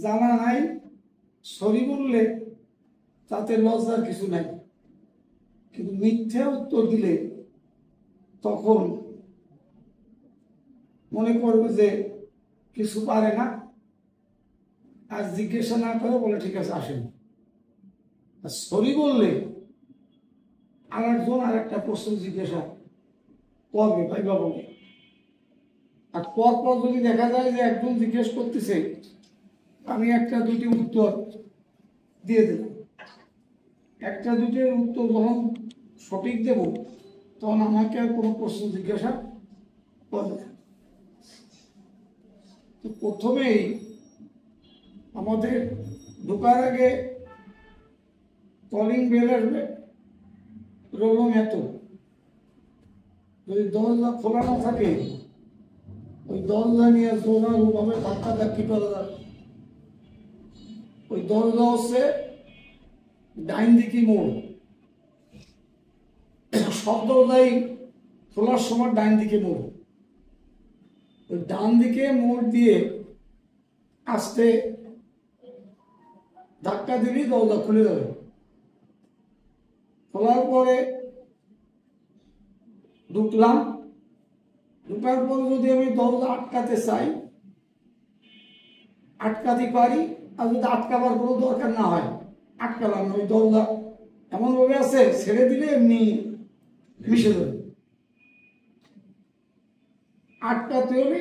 জানা নাই, সরি বললে তাতে লজ্জার কিছু নাই, কিন্তু মিথ্যে উত্তর দিলে তখন মনে করবে যে কিছু পারে না, আর জিজ্ঞাসা না করে বলে ঠিক আছে আসেন। আর সরি বললে আরেকজন আর একটা প্রশ্ন জিজ্ঞাসা করবে ভাই বাবুকে, আর পরপর যদি দেখা যায় যে একজন জিজ্ঞেস করতেছে, আমি একটা দুটি উত্তর দিয়ে দিলাম, একটা দুটির উত্তর যখন সঠিক দেব তখন আমাকে আর কোনো প্রশ্ন জিজ্ঞাসা করবে না। তো প্রথমেই আমাদের ঢোকার আগে কলিং বেল আসবে, রোলং এত, যদি দরজা খোলা না থাকে ওই দরজা নিয়ে জোরালোভাবে ধাক্কা ধাক্কি করা যাবে। ওই দরজা হচ্ছে ডাইন দিকে মোড়, সব দরজাই খোলার সময় ডাইন দিকে মোড়, ওই ডান দিকে মোড় দিয়ে আস্তে ধাক্কা দিলেই দরজা খুলে যাবে। খোলার পরে ঢুকলাম, ঢুকার পরে যদি আমি দরজা আটকাতে চাই আটকাতে পারি, আর যদি আটকাবার কোনো দরকার না হয় আটকালাম না, ওই দরজা এমনভাবে আছে ছেড়ে দিলে এমনি মিশে যাবে। আটকাতে হলে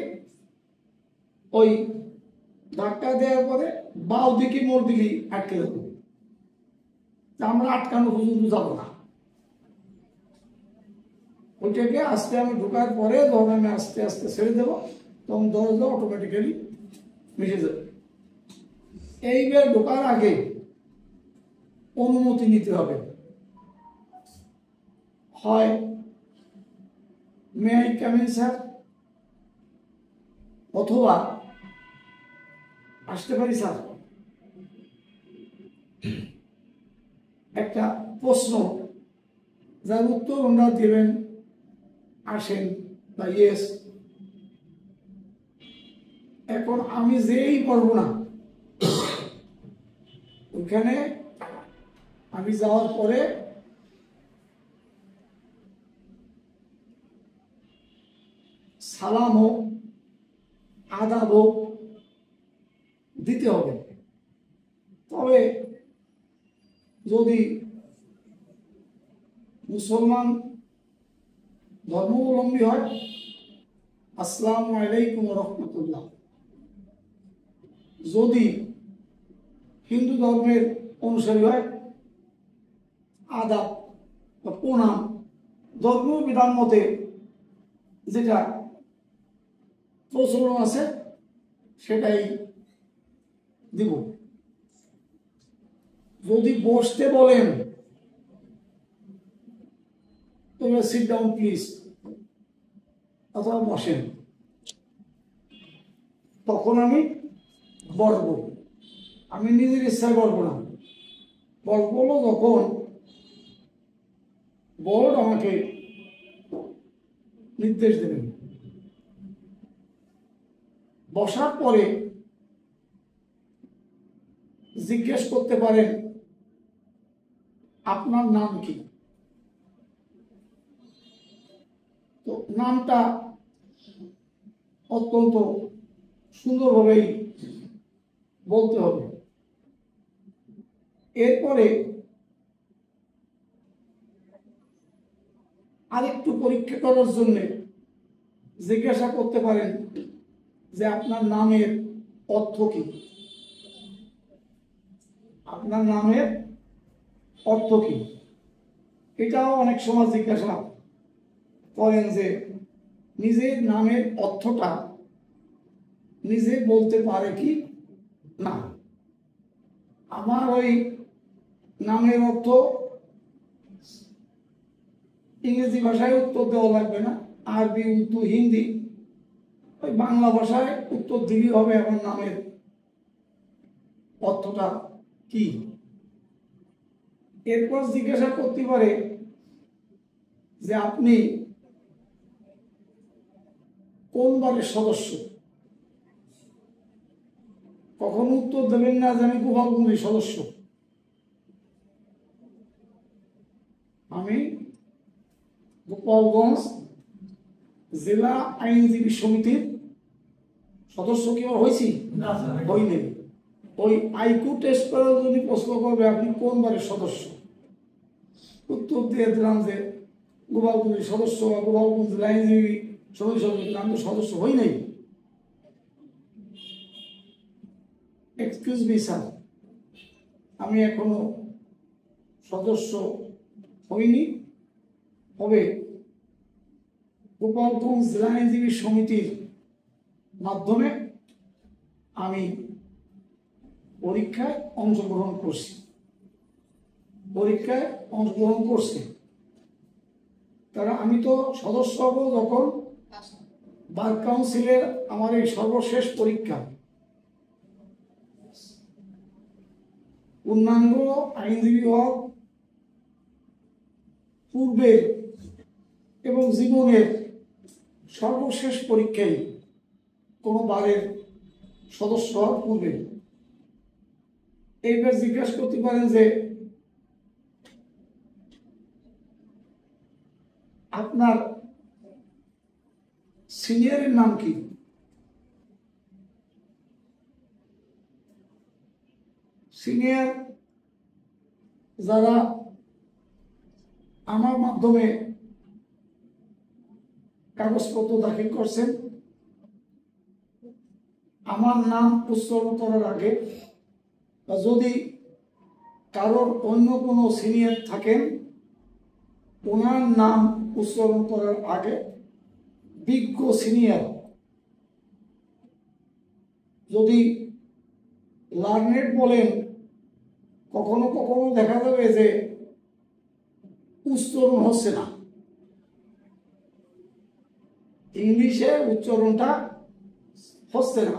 ওই ধাক্কা দেওয়ার পরে বাও দিকে মোড় দিকে আটকে যাবে, আমরা আটকানো পর্যন্ত যাবো না। ওইটাকে আস্তে আমি ঢোকার পরে যখন আমি আস্তে আস্তে ছেড়ে দেবো তখন দরজা অটোমেটিক্যালি মিশে যাবে। এইবার ঢোকার আগে অনুমতি নিতে হবে, হয় may I come in sir, অথবা আসতে পারি স্যার। একটা প্রশ্ন যার উত্তর ওনারা দেবেন আসেন বা ইয়েস। এখন আমি যেই পারবো না, ওখানে আমি যাওয়ার পরে সালাম হোক আদাব হোক দিতে হবে। তবে যদি মুসলমান ধর্মাবলম্বী হয় আসসালামু আলাইকুম ওয়া রাহমাতুল্লাহ, যদি হিন্দু ধর্মের অনুসারী হয় আদাব বা প্রণাম, ধর্মীয় বিধান মতে যেটা প্রচলন আছে সেটাই দিব। যদি বসতে বলেন তোমরা সিট ডাউন প্লিজ, অথবা বসেন, তখন আমি বসবো। আমি নিজের ইচ্ছায় বসবো না, বসবো যখন বোর্ড আমাকে নির্দেশ দেবেন। বসার পরে জিজ্ঞেস করতে পারেন আপনার নাম কি। তো নামটা অত্যন্ত সুন্দরভাবেই বলতে হবে। এরপরে আরেকটু পরীক্ষা করার জন্য জিজ্ঞাসা করতে পারেন যে আপনার নামের অর্থ কি, আপনার নামের অর্থ কি। এটাও অনেক সময় জিজ্ঞাসা করেন যে নিজের নামের অর্থটা নিজে বলতে পারে কি না। আমার ওই নামের অর্থ ইংরেজি ভাষায় উত্তর দেওয়া লাগবে না, আরবি উর্দু হিন্দি ওই বাংলা ভাষায় উত্তর দিলেই হবে আমার নামের অর্থটা কি। এরপর জিজ্ঞাসা করতে পারে যে আপনি কোন দলের সদস্য। কখনো উত্তর দেবেন না যে আমি গোপালগঞ্জের সদস্য। আমি গোপালগঞ্জ জেলা আইনজীবী সমিতির সদস্য কি হয়েছি? হইনি। ওই আইকিউ টেস্ট করে যদি প্রশ্ন করবে আপনি কোন বারের সদস্য, উত্তর দিয়ে দিলাম যে গোপালগঞ্জের সদস্য, গোপালগঞ্জ জেলা আইনজীবী সমিতির সদস্য। আমি তো সদস্য হই নাই। এক্সকিউজ মি স্যার, আমি এখনো সদস্য হইনি। হবে গোপালগঞ্জ জেলা আইনজীবী সমিতির মাধ্যমে আমি পরীক্ষায় অংশগ্রহণ করছি, কারণ আমি তো সদস্য হব যখন বার কাউন্সিলের আমার এই সর্বশেষ পরীক্ষা। পূর্ণাঙ্গ আইনজীবী হওয়ার পূর্বের এবং জীবনের সর্বশেষ পরীক্ষায় কোনো বারের সদস্য হওয়ার পূর্বে। এইবার জিজ্ঞাসা করতে পারেন যে আপনার সিনিয়রের নাম কি? সিনিয়র যারা আমার মাধ্যমে কাগজপত্র দাখিল করছেন, আমার নাম উচ্চারণ করার আগে বা যদি কারোর অন্য কোনো সিনিয়র থাকেন ওনার নাম উচ্চারণ করার আগে বিজ্ঞ সিনিয়র, যদি লার্নেড বলেন, কখনো কখনো দেখা যাবে যে উচ্চারণ হচ্ছে না, ইংলিশে উচ্চারণটা হচ্ছে না।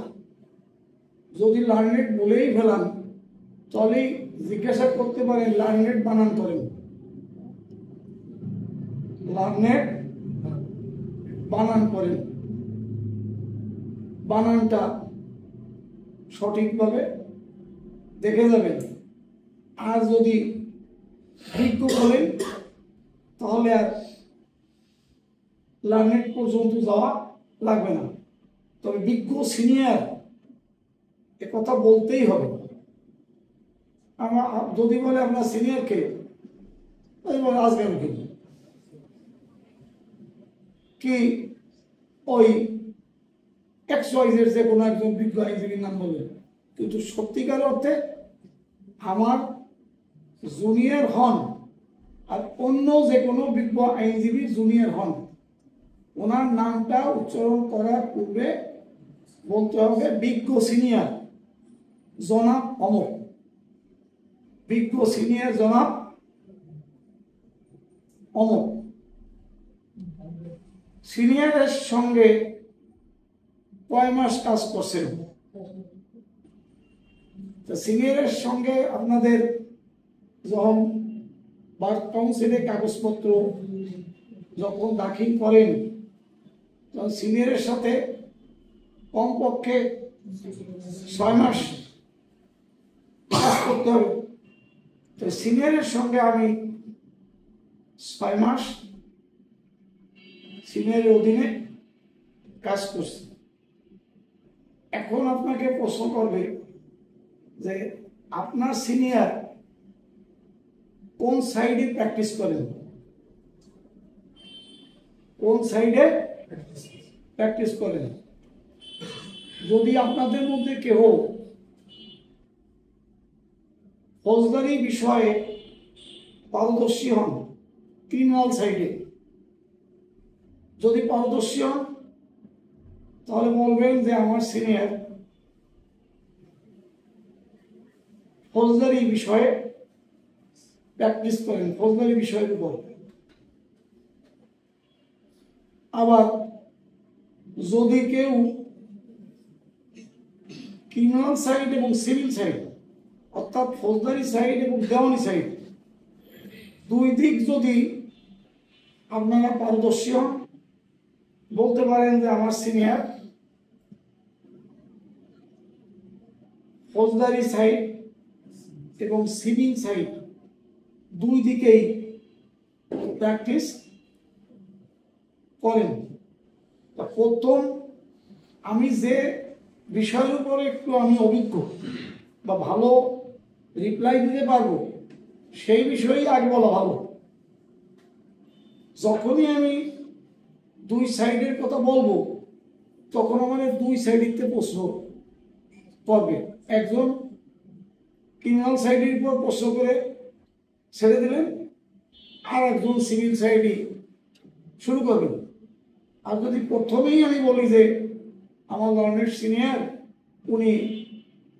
যদি লার্নেড বলেই ফেলান তাহলে জিজ্ঞাসা করতে পারেন লার্নেড বানান করেন, লার্নেড বানান করেন, বানানটা সঠিকভাবে দেখে যাবেন। আর যদি বিজ্ঞ বলেন তাহলে আর লার্নেড পর্যন্ত যাওয়া লাগবে না। তবে বিজ্ঞ সিনিয়র এ কথা বলতেই হবে। যদি বলে আপনার সিনিয়রকে, আসবেন কি ওই এক্স-ওয়াই-জেড যে কোনো একজন বিজ্ঞ আইনজীবীর নাম বলবে, কিন্তু সত্যিকার অর্থে আমার জুনিয়র হন আর অন্য যে কোনো বিজ্ঞ আইনজীবী জুনিয়র হন, ওনার নামটা উচ্চারণ করার পূর্বে বলতে হবে বিজ্ঞ সিনিয়র জনাব অমর, বিজ্ঞ সিনিয়র জনাব অমর। সিনিয়রের সঙ্গে কয় মাস কাজ করছেন? সিনিয়রের সঙ্গে আপনাদের যখন বার কাউন্সিলে কাগজপত্র যখন দাখিল করেন তখন সিনিয়রের সাথে কমপক্ষে 6 মাস কাজ করতে হবে। তো সিনিয়রের সঙ্গে আমি 6 মাস সিনিয়রের অধীনে কাজ করছি। এখন আপনাকে প্রশ্ন করবে যে আপনার সিনিয়র কোন সাইডে প্র্যাকটিস করেন, কোন সাইডে প্র্যাকটিস করেন। যদি আপনাদের মধ্যে কেউ ফৌজদারি বিষয়ে পারদর্শী হন, ক্রিমিনাল সাইডে যদি পারদর্শী হন তাহলে বলবেন যে আমার সিনিয়র ফৌজদারি বিষয়ে প্র্যাকটিস করেন, ফৌজদারি বিষয়ের উপর। আবার যদি কেউ ক্রিমিনাল সাইড এবং সিভিল সাইড অর্থাৎ ফৌজদারি সাইড এবং দেওয়ানি সাইড দুই দিক যদি আপনারা পারদর্শী হন, বলতে পারেন যে আমার সিনিয়র ফৌজদারি সাইড এবং সিভিল সাইড দুই দিকেই প্র্যাকটিস করেন। প্রথম আমি যে বিষয়ের উপরে একটু আমি অভিজ্ঞ বা ভালো রিপ্লাই দিতে পারবো সেই বিষয়েই আগে বলা ভালো। যখনই আমি দুই সাইডের কথা বলবো তখন আমাদের দুই সাইডের প্রশ্ন করবে। একজন ক্রিমিনাল সাইডের উপর প্রশ্ন করে ছেড়ে দিলেন, আর একজন সিভিল সাইডই শুরু করবেন। আর যদি প্রথমেই আমি বলি যে আমার লর্নের সিনিয়র উনি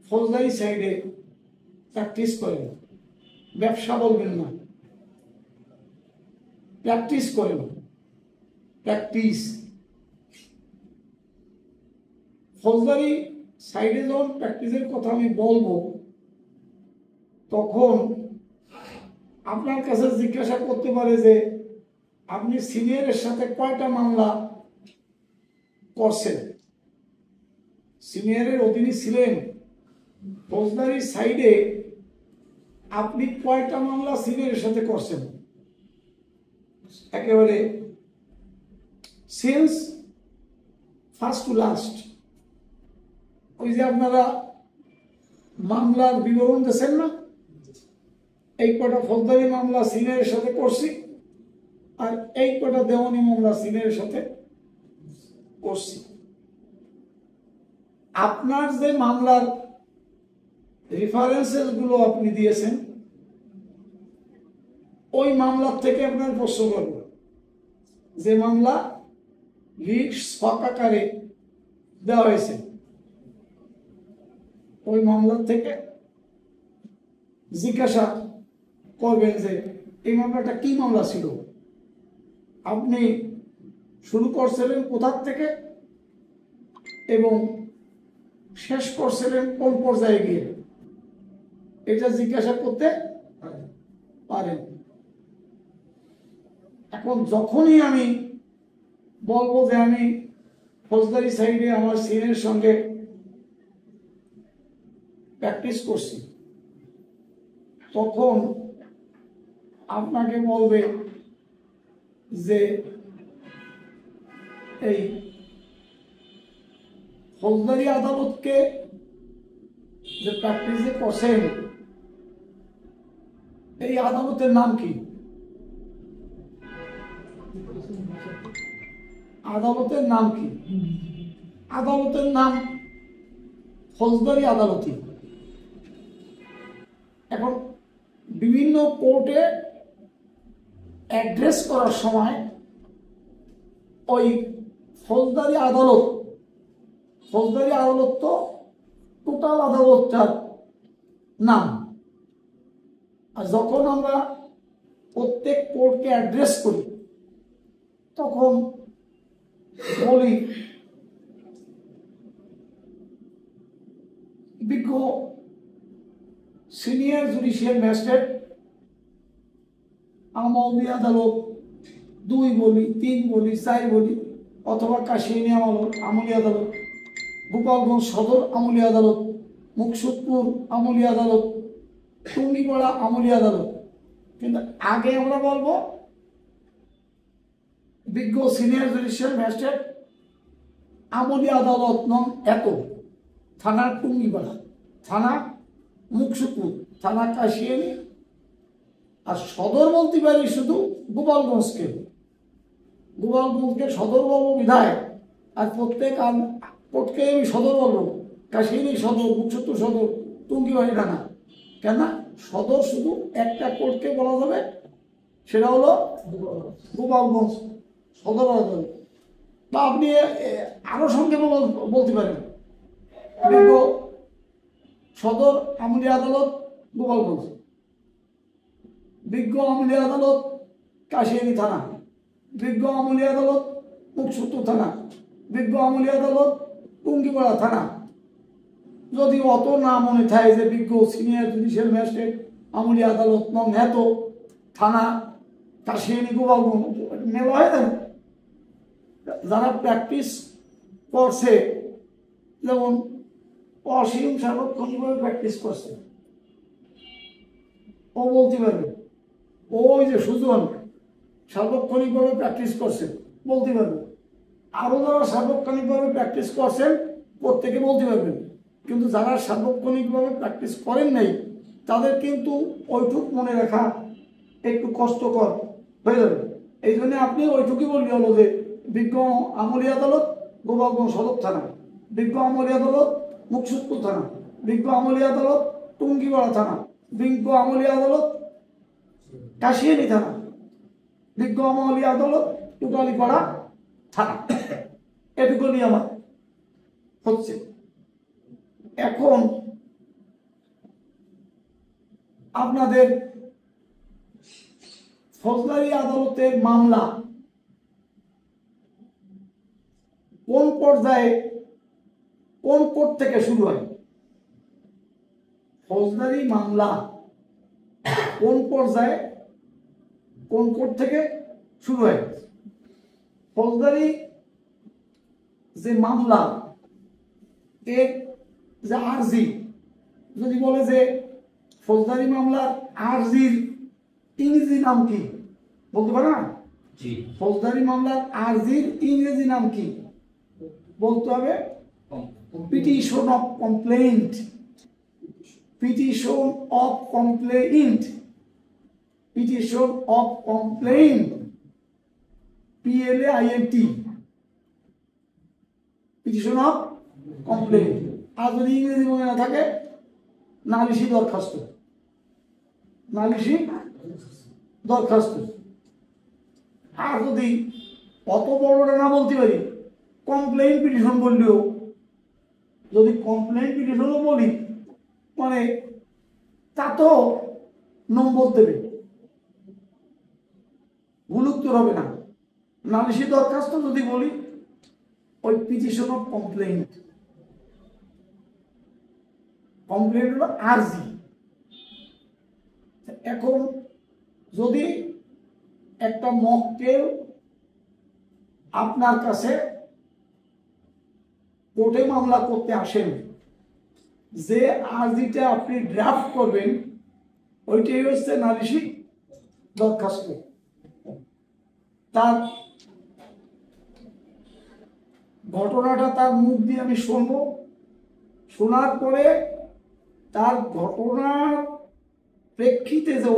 ফৌজদারি সাইডে প্র্যাকটিস করেন, ব্যবসা বলবেন না, প্র্যাকটিস করেন, প্র্যাকটিস। ফৌজদারি সাইডে যখন প্র্যাকটিসের কথা আমি বলবো তখন আপনার কাছে জিজ্ঞাসা করতে পারে যে আপনি সিনিয়রের সাথে কয়টা মামলা করছেন, সিনিয়রের অধীনে ছিলেন, ফৌজদারি সাইডে আপনি কয়টা মামলা সিনিয়রের সাথে করছেন, একেবারে সিন্স ফার্স্ট টু লাস্ট। ওই যে আপনারা মামলার বিবরণ দিয়েছেন না, এই কটা ফৌজদারি মামলা সিনিয়রের সাথে করছি আর এই কটা দেওয়ানি মামলা সিনিয়রের সাথে করছি। আপনার যে মামলার রেফারেন্সেস গুলো আপনি দিয়েছেন ওই মামলার থেকে আপনার প্রশ্ন করব, যে মামলা লিড স্টক আকারে দেওয়া হয়েছে ওই মামলার থেকে জিজ্ঞাসা করবেন যে এই মামলাটা কি মামলা ছিল, আপনি শুরু করছিলেন কোথার থেকে এবং শেষ করছিলেন কোন পর্যায়ে গিয়ে, এটা জিজ্ঞাসা করতে পারেন। এখন যখনই আমি বলবো যে আমি ফৌজদারি সাইডে আমার সিনিয়রের সঙ্গে প্র্যাকটিস করছি, তখন আপনাকে বলবে যে এই ফৌজদারি আদালতকে যে প্র্যাকটিসে করছেন এই আদালতের নাম কি, আদালতের নাম কি? আদালতের নাম ফৌজদারি আদালতই। এখন বিভিন্ন কোর্টে অ্যাড্রেস করার সময় ওই ফৌজদারি আদালত তো টোটাল আদালতটার নাম। আর যখন আমরা প্রত্যেক কোর্টকে অ্যাড্রেস করি তখন বলি বিজ্ঞ সিনিয়র জুডিশিয়াল ম্যাজিস্ট্রেট আমলি আদালত 2 বলি, 3 বলি, 4 বলি, অথবা কাশিয়ানী আমলি আদালত, গোপালগঞ্জ সদর আমলি আদালত, মুকসুদপুর আমলি আদালত, টুঙ্গিপাড়া আমলি আদালত। কিন্তু আগে আমরা বলবো বিজ্ঞ সিনিয়র জুডিশিয়াল ম্যাজিস্ট্রেট আমলি আদালত নং এত, থানা টুঙ্গিপাড়া, থানা মুকসুদপুর, থানা কাশিয়ানী, আর সদর বলতে পারি শুধু গোপালগঞ্জকে সদর বলবো বিধায়, আর প্রত্যেক কোর্টকে আমি সদর বলবো, কাশিয়ানী সদর, মুকসুদপুর সদর, টুঙ্গিপাড়া থানা। কেন সদর শুধু একটা কোর্টকে বলা যাবে, সেটা হলো গোপালগঞ্জ সদর আদালত। বা আপনি আরো সংক্ষেপে বলতে পারেন বিজ্ঞ সদর আমলি আদালত গোপালগঞ্জ, বিজ্ঞ আমলি আদালত কাশিয়ানী থানা, বিজ্ঞ আমলি আদালত মুকসুদপুর থানা, বিজ্ঞ আমলি আদালত টুঙ্গিপাড়া থানা। যদি অত না মনে থাকে যে বিজ্ঞ সিনিয়র জুডিশিয়াল ম্যাজিস্ট্রেট আমলি আদালত নং এত, থানা কাশিয়ানী গোপালগঞ্জ, মেলা হয় না। যারা প্র্যাকটিস করছে, যেমন অসীম সার্বক্ষণিকভাবে প্র্যাকটিস করছে, ও বলতে পারবে। ওই যে সুজন সার্বক্ষণিকভাবে প্র্যাকটিস করছে, বলতে পারবে। আরো যারা সার্বক্ষণিকভাবে প্র্যাকটিস করছেন প্রত্যেকে বলতে পারবেন। কিন্তু যারা সার্বক্ষণিকভাবে প্র্যাকটিস করেন নাই তাদের কিন্তু ওইটুক মনে রাখা একটু কষ্টকর হয়ে যাবে। এই জন্য আপনি ওইটুকুই বললে হলো যে বিজ্ঞ আমলি আদালত গোপালগঞ্জ সদর থানা, বিজ্ঞ আমলি আদালত মুকসুদপুর থানা, বিজ্ঞ আমলি আদালত টুঙ্গিপাড়া থানা, বিজ্ঞ আমলি আদালত কাশিয়ানী থানা, বিজ্ঞ আমলি আদালত টুটালীপাড়া থানা। এটুকু নিয়ে আমার হচ্ছে। এখন আপনাদের ফৌজদারি আদালতের মামলা কোন পর্যায়ে কোন কোর্ট থেকে শুরু হয়? ফৌজদারি মামলা কোন পর্যায়ে কোন কোর্ট থেকে শুরু হয়? ফৌজদারি যে মামলা এর যে আরজি, যদি বলে যে ফৌজদারি মামলার আরজির ইংরেজি নাম কি, বলতে পারে না? ফৌজদারি মামলার আরজির ইংরেজি নাম কি বলতে হবে? Petition of complaint. Petition of complaint. Petition of complaint, PLAINT, petition of complaint. আর যদি ইংরেজি মনে না থাকে, নালিশি দরখাস্ত। নালিশি দরখাস্ত। আর যদি অত বড়টা না বলতে পারি, কমপ্লেইন পিটিশন বললেও, যদি কমপ্লেইন পিটিশনও বলি মানে তা তো নম্বর দেবে, ভুল উত্তর হবে না। নালিশি দরখাস্ত যদি বলি, ওই পিটিশন অফ কমপ্লেইন্ট। কমপ্লেইন্ট হলো আরজি। এখন যদি একটা মক্কেল আপনার কাছে কোর্টে মামলা করতে আসেন, যে আরজিটা আপনি ড্রাফট করবেন ওইটাই হচ্ছে নালিশি দরখাস্ত। তার ঘটনাটা তার মুখ দিয়ে আমি শুনবো, শোনার পরে তার ঘটনার প্রেক্ষিতে যে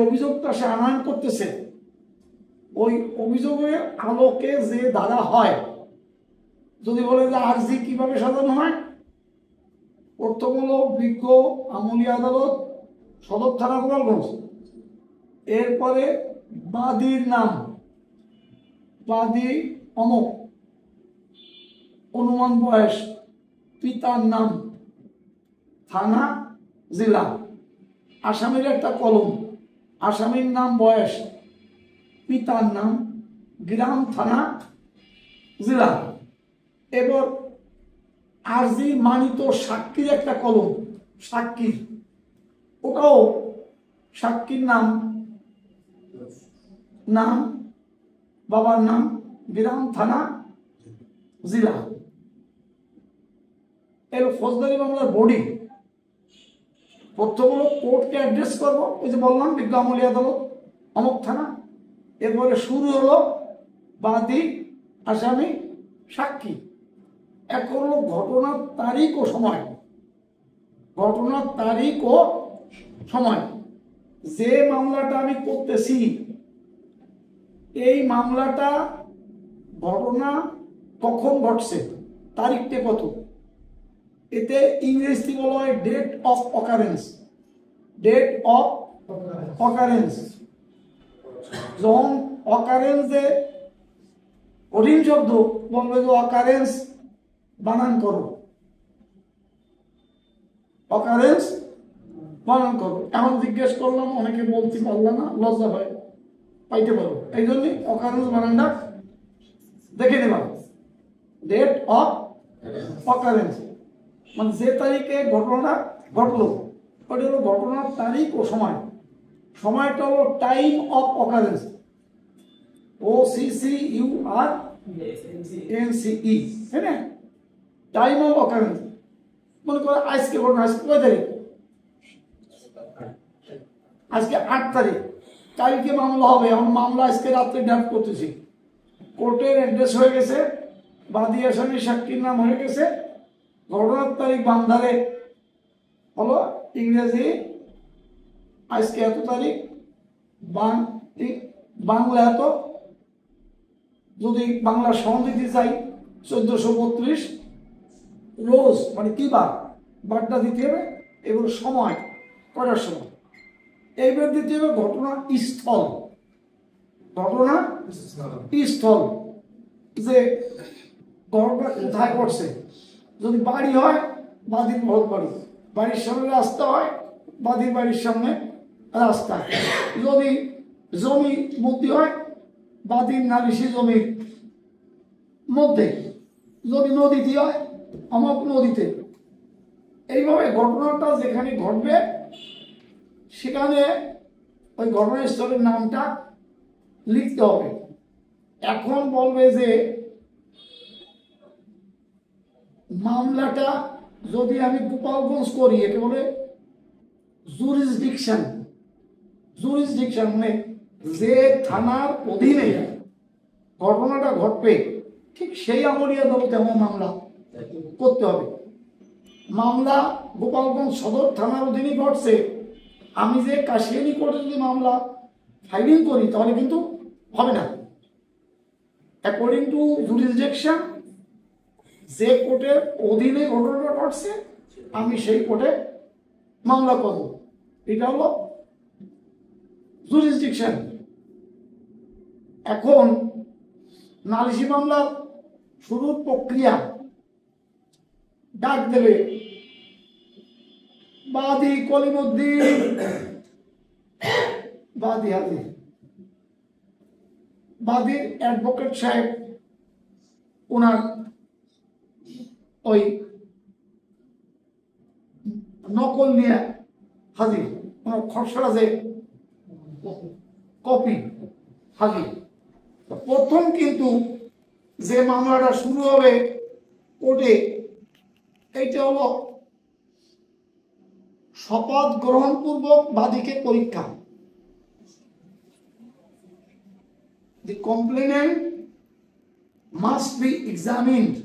অভিযোগটা সে আনয়ন করতেছে, ওই অভিযোগের আলোকে যে ধারা হয়, যদি বলে যে আরজি কিভাবে সাজানো হয়, প্রথম হলো বিজ্ঞ আমলি আদালত সদর থানা গোপালগঞ্জ, এরপরে বাদীর নাম, বাদী অমক, অনুমান বয়স, পিতার নাম, থানা জেলা, আসামির একটা কলম, আসামির নাম, বয়স, পিতার নাম, গ্রাম, থানা, জেলা। এবার আরজি মানিত সাক্ষীর একটা কলম, সাক্ষীর, ওটাও সাক্ষীর নাম, বাবার নাম, গ্রাম, থানা, জেলা। এর ফৌজদারি মামলার বডি প্রথম হলো কোর্টকে অ্যাড্রেস করবো, ওই যে বললাম বিজ্ঞ আমলি আদালত অমুক থানা। এরপরে শুরু হলো বাদী, আসামি, সাক্ষী। এখন হলো ঘটনার তারিখ ও সময়। ঘটনার তারিখ ও সময়। যে মামলাটা আমি করতেছি, এই মামলাটা ঘটনা কখন ঘটছে, তারিখটা কত, এতে ইংরেজি বলা হয় date of occurrence. Date of occurrence. যখন অকারেন্সে কঠিন শব্দ বলবে যে অকারেন্স বানান করো, অকারেন্স বানান করো। এখন জিজ্ঞেস করলাম, অনেকে বলতে পারলো না, লজ্জা হয়, পাইতে পারো, এই জন্য অকারেন্স বানানটা দেখে নেবা। ডেট অফ অকারেন্স মানে যে তারিখে ঘটনাটা ঘটলো, ওটা হলো ঘটনার তারিখ ও সময়। সময়টা হলো টাইম অফ অকারেন্স, OCCURNCE, তাই না? টাইম অফ অকারেন্স, মনে করো আজকে ঘটনা, আজকে কয় তারিখ, আজকে 8 তারিখ, কালকে মামলা হবে। এখন মামলা আজকে রাত্রে ড্রাফট করতেছি, কোর্টের অ্যাড্রেস হয়ে গেছে, বাদী আসামি সাক্ষীর নাম হয়ে গেছে, ঘটনার তারিখ বান্ধারে হলো ইংরেজি আজকে এত তারিখ, বাংলা এত, যদি বাংলা সন দিতে চাই 1432 রোজ, মানে কি বারটা দিতে হবে, এগুলো সময় করার সময়। এইবার দিতে হবে ঘটনা স্থল, ঘটনা স্থল, যে ঘটনা কোথায় ঘটছে। যদি বাড়ি হয় বাদীর মহল বাড়ি, বাড়ির সামনে রাস্তা হয় বাদীর বাড়ির সামনে রাস্তা, যদি জমি মধ্যে হয় বাদীর নালিশি জমির মধ্যে, যদি নদীতে হয় অমক নদীতে। এইভাবে ঘটনাটা যেখানে ঘটবে সেখানে ওই ঘটনাস্থলের নামটা লিখতে হবে। এখন বলবে যে মামলাটা যদি আমি গোপালগঞ্জ করি, এটা বলে জুরিসডিকশন, জুরিসডিকশন মানে যে থানার অধীনে ঘটনাটা ঘটবে ঠিক সেই আমলিয়া আদালতে আমার মামলা করতে হবে। মামলা গোপালগঞ্জ সদর থানার অধীনে ঘটছে, আমি যে কাশিয়ানী কোর্টে যদি মামলা ফাইলিং করি তাহলে কিন্তু হবে না। অ্যাকর্ডিং টু জুরিসডিকশন, যে কোর্টের অধীনে ঘটনাটা ঘটছে আমি সেই কোর্টে মামলা করব, এটা হলো জুরিসডিকশন। এখন নালিশি মামলার শুরুর প্রক্রিয়া, ডাক দেবে বাদী কলিমুদ্দিন, বাদী হাজির, বাদীর অ্যাডভোকেট সাহেব ওনার ওই নকল নিয়ে হাজির, ওনার খসড়া যে কপি হাজির। প্রথম কিন্তু যে মামলাটা শুরু হবে কোর্টে, এইটা হলো শপথ গ্রহণপূর্বক বাদীকে পরীক্ষা। The complainant must be examined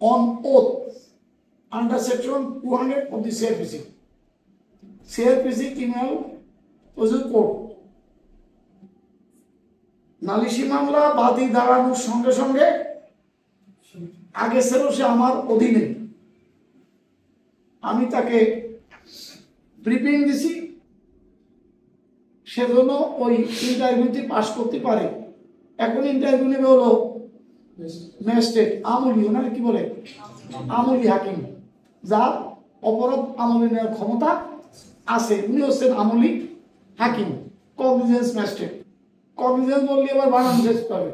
on oath under section 200 of the CRPC, CRPC Criminal Procedure Code. নালিশি মামলা বাদী দাঁড়ানোর সঙ্গে সঙ্গে আগে ছিল সে আমার অধীনে, আমি তাকে ব্রিফিং দিছি, সেজন্য ওই ইন্টারভিউতে পাস করতে পারে। এখন ইন্টারভিউ নেবে হলো ম্যাজিস্ট্রেট, আমলি, ওনারা কি বলে আমলি হাকিম, যার অপরাধ আমলি নেওয়ার ক্ষমতা আছে, উনি হচ্ছেন আমলি হাকিম, কগনিজেন্স ম্যাজিস্ট্রেট। কগনিজেন্স বললে এবার বানান শেষ পাবে,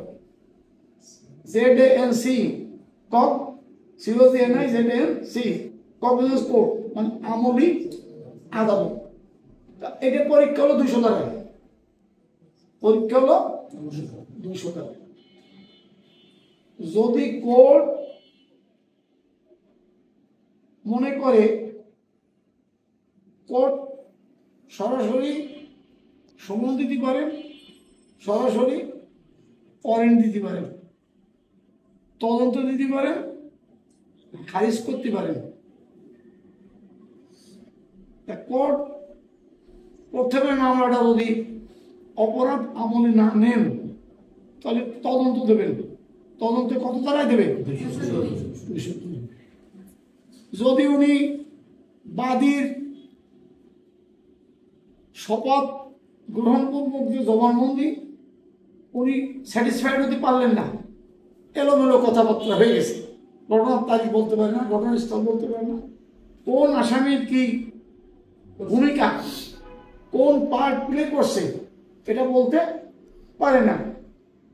ZANC, কগ COGNI ZANC, cognisance court মানে আমলি আদালত। এটা পরীক্ষা হলো 200 টাকা, পরীক্ষা হলো 200 টাকা। যদি কোর্ট মনে করে কোর্ট সরাসরি সমন দিতে পারেন, সরাসরি ওয়ারেন্ট দিতে পারেন, তদন্ত দিতে পারেন, খারিজ করতে পারেন। কোর্ট প্রথমে মামলাটা যদি অপরাধ আমলে না নেন তাহলে তদন্ত দেবেন, তদন্তে কত তারাই দেবে, যদি উনি বাদীর শপথ গ্রহণপূর্বক যে জবানবন্দি উনি স্যাটিসফাইড হতে পারলেন না, এলোমেলো কথাবার্তা হয়ে গেছে, ঘটনার তারিখ বলতে পারে না, ঘটনাস্থল বলতে পারে না, কোন আসামির কি ভূমিকা, কোন পার্ট প্লে করছে এটা বলতে পারে না,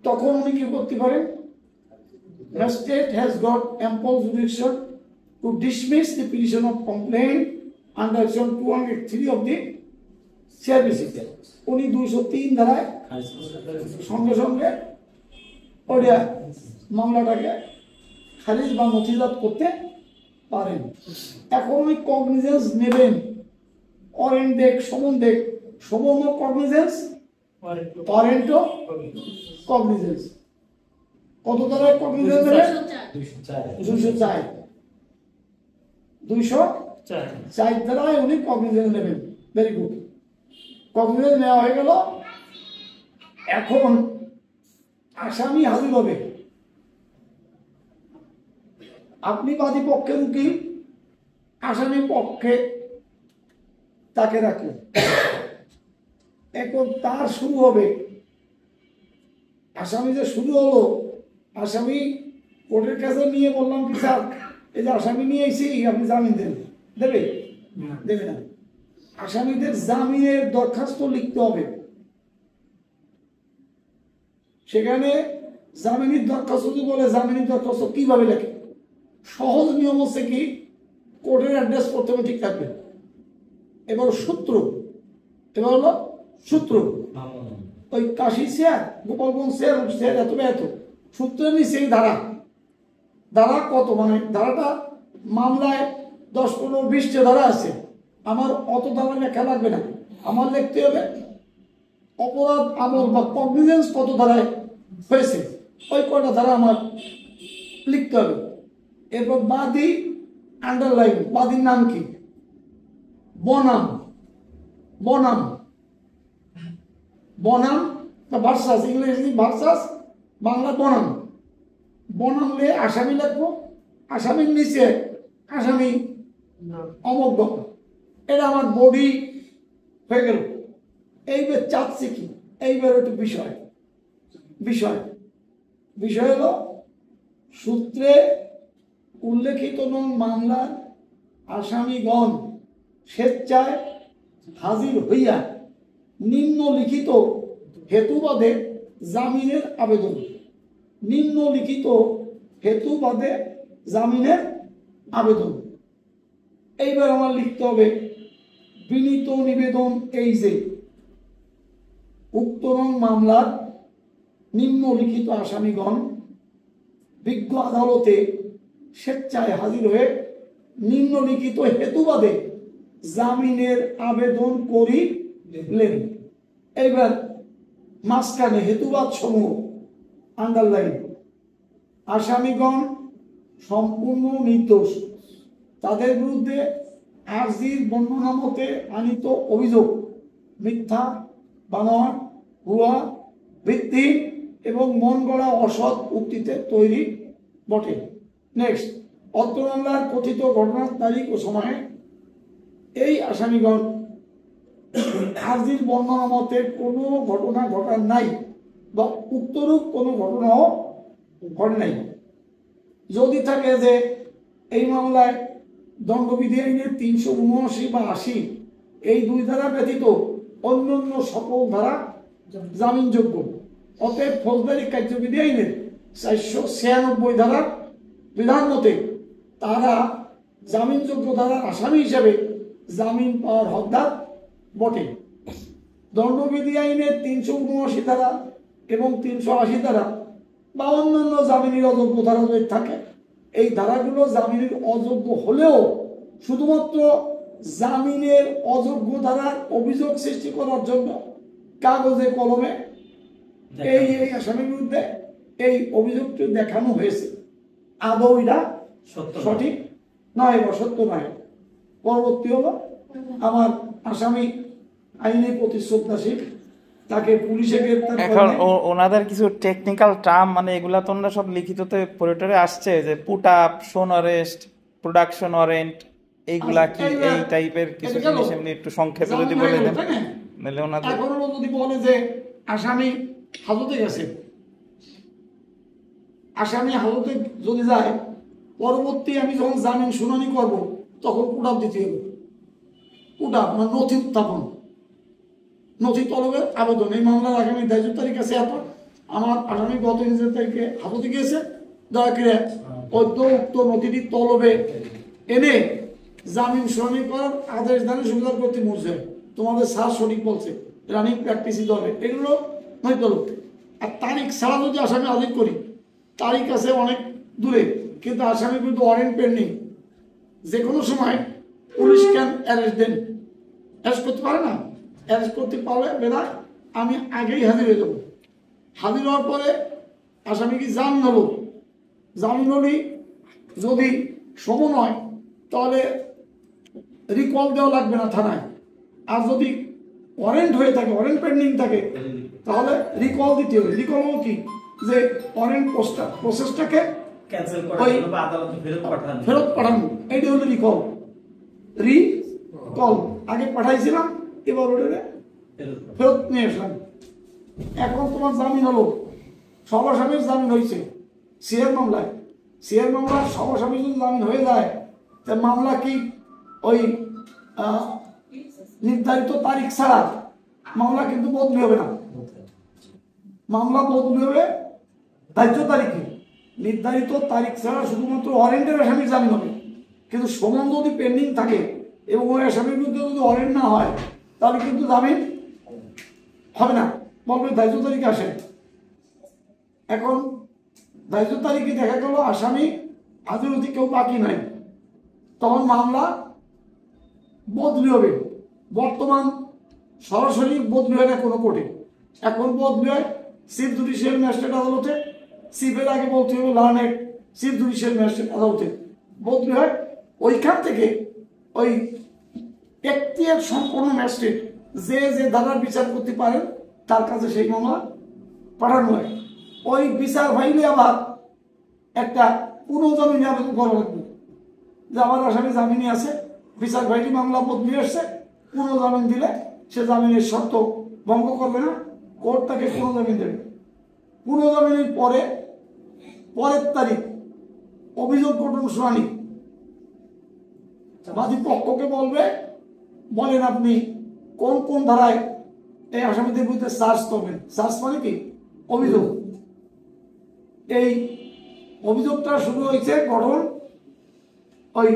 তখন উনি কি করতে পারেন, the state has got ample jurisdiction to dismiss the petition of complaint under section 203 of the CRPC। উনি 203 ধারায় সঙ্গে সঙ্গে ওটা মামলাটাকে খারিজ বা নথিজাত করতে পারেন। এখন ওই কগনিজেন্স নেবেন, অরেন্ট দেখ, সমন দেখ, সমন কগনিজেন্স, অরেন্ট কগনিজেন্স। কত দ্বারা কগনিজেন্স নেবেন? 204 204 দ্বারাই উনি কগনিজেন্স নেবেন। ভেরি গুড, কগনিজেন্স নেওয়া হয়ে গেল। এখন আসামি হাজির হবে। আপনি বাদী পক্ষের উকিল, আসামি পক্ষে তাকে রাখলেন। এখন তার শুরু হবে, আসামি যে শুরু হলো, আসামি কোর্টের কাছে নিয়ে বললাম কি স্যার এই যে আসামি নিয়ে এসেছি, আপনি জামিন দেন, দেবে? দেবে না। আসামিদের জামিনের দরখাস্ত লিখতে হবে। সেখানে জামিনের দরখাস্ত যদি বলে, জামিনের দরখাস্ত কিভাবে লেখে? সহজ নিয়ম হচ্ছে কি, কোর্টের অ্যাড্রেস প্রথমে ঠিক থাকবে, এবার সূত্র, এবার হলো সূত্র, ওই কাশি শেয়ার, গোপালগঞ্জ শেয়ার, শেয়ার এত এত, সূত্রের নিচে ধারা, ধারা কত, মানে ধারাটা মামলায় 10, 15, 20টা ধারা আছে, আমার অত ধারা লেখা লাগবে না। আমার লিখতে হবে অপরাধ আমল বা কগনিজেন্স কত ধারায় হয়েছে, ওই কয়টা ধারা আমার লিখতে হবে। এরপর বাদী আন্ডারলাইন, বাদীর নাম কি, বনাম, বনাম, বনাম বা ভার্সাস, ইংরেজি ভার্সাস, বাংলা বনাম। বনাম লে আসামি লিখবো, আসামির নিচে আসামি অমক। এটা আমার বডি হয়ে গেল। এইবার চাচ্ছে কি, এইবার একটু বিষয়, বিষয় বিষয় হলো সূত্রে উল্লেখিত নং মামলার আসামিগণ স্বেচ্ছায় হাজির হইয়া নিম্নলিখিত হেতুবাদে জামিনের আবেদন, নিম্নলিখিত হেতুবাদে জামিনের আবেদন। এইবার আমার লিখতে হবে বিনীত নিবেদন এই যে উক্ত নং মামলার নিম্নলিখিত আসামিগণ বিজ্ঞ আদালতে স্বেচ্ছায় হাজির হয়ে নিম্নলিখিত হেতুবাদে জামিনের আবেদন করিলেন। এইবার মাঝখানে হেতুবাদ সমূহ আন্ডারলাইন, আসামিগণ সম্পূর্ণ নির্দোষ, তাদের বিরুদ্ধে আর্জির বর্ণনা মতে আনিত অভিযোগ মিথ্যা, বানোয়াট, ভুয়া, ভিত্তি এবং মন গড়া অসৎ উক্তিতে তৈরি বটে। নেক্সট, অত্র মামলার কথিত ঘটনার তারিখ ও সময়ে এই আসামিগণ আর্জির বর্ণনা মতে কোনো ঘটনা ঘটার নাই বা উক্তরূপ কোনো ঘটনাও ঘটে নাই। যদি থাকে যে এই মামলায় দণ্ডবিধি আইনের 379 বা 80 এই 2 ধারা ব্যতীত অন্যান্য সকল ধারা জামিনযোগ্য, অতএব ফৌজদারি কার্যবিধি আইনের 496 ধারার বিধান মতে তারা জামিনযোগ্য ধারার আসামি হিসেবে জামিন পাওয়ার হকদার বটে। দণ্ডবিধি আইনের 379 ধারা এবং 380 ধারা বা অন্যান্য জামিনের অযোগ্য ধারা যদি থাকে, এই ধারাগুলো জামিনের অযোগ্য হলেও শুধুমাত্র জামিনের অযোগ্য ধারার অভিযোগ সৃষ্টি করার জন্য কাগজে কলমে এই আসামির বিরুদ্ধে এই অভিযোগটি দেখানো হয়েছে, আদৌ এটা সঠিক নয় বা সত্য নয়। পরবর্তী হলো আমার আসামি আইনে প্রতি শ্রদ্ধাশীল, তাকে পুলিশে গ্রেপ্তার। এখন ওনাদের কিছু টেকনিক্যাল টার্ম, মানে এগুলা তো ওনারা সব লিখিততে পরিটরে আসছে, যে পুট আপ, শোন অরেস্ট, প্রোডাকশন ওয়ারেন্ট, এইগুলা কি এই টাইপের কিছু জিনিস এমনি একটু সংক্ষেপে যদি বলে দেন তাহলে ওনাদের। এখন যদি বলে যে আসামি হাজতে গেছে, আসামি হাজতে যদি যায়, পরবর্তী আমি যখন জামিন শুনানি করব তখন পুট আপ দিতে হবে। পুট আপ মানে নথি উত্থাপন, নথি তলবের আবেদন। এই মামলার আগামী 23 তারিখ আছে, এরপর আমার আগামী গত 20 তারিখে হাজতে গিয়েছে, দয়া করে উক্ত নথিটি তলবে এনে জামিন শুনানি করার আদেশ দানের সুবিধার প্রতি মর্যাদা। তোমাদের স্যার সঠিক বলছে, রানিং প্র্যাকটিসই দরবে, এগুলো নয় তলব। আর তারিখ ছাড়া যদি আসামি হাজির করি, তারিখ আছে অনেক দূরে, কিন্তু আসামি কিন্তু ওয়ারেন্ট পেন্ডিং, যে কোনো সময় পুলিশ ক্যান অ্যারেস্ট দেন, অ্যারেস্ট করতে পারে না, অ্যারেস্ট করতে পারলে বেলা আমি আগেই হাজির হয়ে যাব। হাজির হওয়ার পরে আসামি কি জামিন হলো, জামিন হলি যদি সমন হয় তাহলে রিকল দেওয়া লাগবে না থানায়, আর যদি ওয়ারেন্ট হয়ে থাকে, ওয়ারেন্ট পেন্ডিং থাকে, তাহলে রিকল দিতে হবে। রিকল হলো কি, যে ওয়ারেন্ট প্রসেসটাকে ফেরত পাঠানো, এইটা হলো রিকল। রিকল আগে পাঠাইছিলাম, এবার ওটা ফেরত নিয়ে আসলাম। এখন তোমার জামিন হলো, সব আসামির জামিন হয়েছে সিআর মামলায়। সিআর মামলা সব আসামির যদি জামিন হয়ে যায়, তা মামলা কি ওই নির্ধারিত তারিখ ছাড়া মামলা কিন্তু বদলি হবে না। মামলা বদলি হবে ধার্য তারিখে, নির্ধারিত তারিখ ছাড়া শুধুমাত্র ওয়ারেন্টের আসামির জামিন হবে। কিন্তু সমন যদি পেন্ডিং থাকে এবং ওই আসামির বিরুদ্ধে যদি ওয়ারেন্ট না হয়, তাহলে কিন্তু জামিন হবে না, বলবে ধার্য তারিখে আসে। এখন ধার্য তারিখে দেখা গেল আসামি হাজির হতে কেউ বাকি নাই, তখন মামলা বদলি হবে। বর্তমান সরাসরি বদলি হয় না কোনো কোর্টে, এখন বদলি হয় চিফ জুডিশিয়াল ম্যাজিস্ট্রেট আদালতে। চিফের আগে বলতে হবে লার্নেড চিফ জুডিশিয়াল ম্যাজিস্ট্রেট আদালতে বদলি হয়। ওইখান থেকে ওই এখতিয়ার সম্পন্ন ম্যাজিস্ট্রেট যে যে ধারার বিচার করতে পারেন তার কাছে সেই মামলা পাঠানো হয়। ওই বিচার ভাইলে আবার একটা পুনঃজামিনে আবেদন করা লাগবে, যে আমার আসামি জামিনে আছে, বিচার ভাইটি মামলা বদলি আসছে, পুনঃজামিন দিলে সে জামিনের শর্ত ভঙ্গ করবে না, কোর্ট তাকে পুনঃজামিন দেবে। পুনঃজামিনের পরের তারিখ অভিযোগ গঠন শুনানি, বাদী পক্ষকে বলেন আপনি কোন কোন ধারায় এই আসামিদের বিরুদ্ধে চার্জ করবেন। চার্জ মানে কি, অভিযোগ। এই অভিযোগটা শুরু হয়েছে গঠন ওই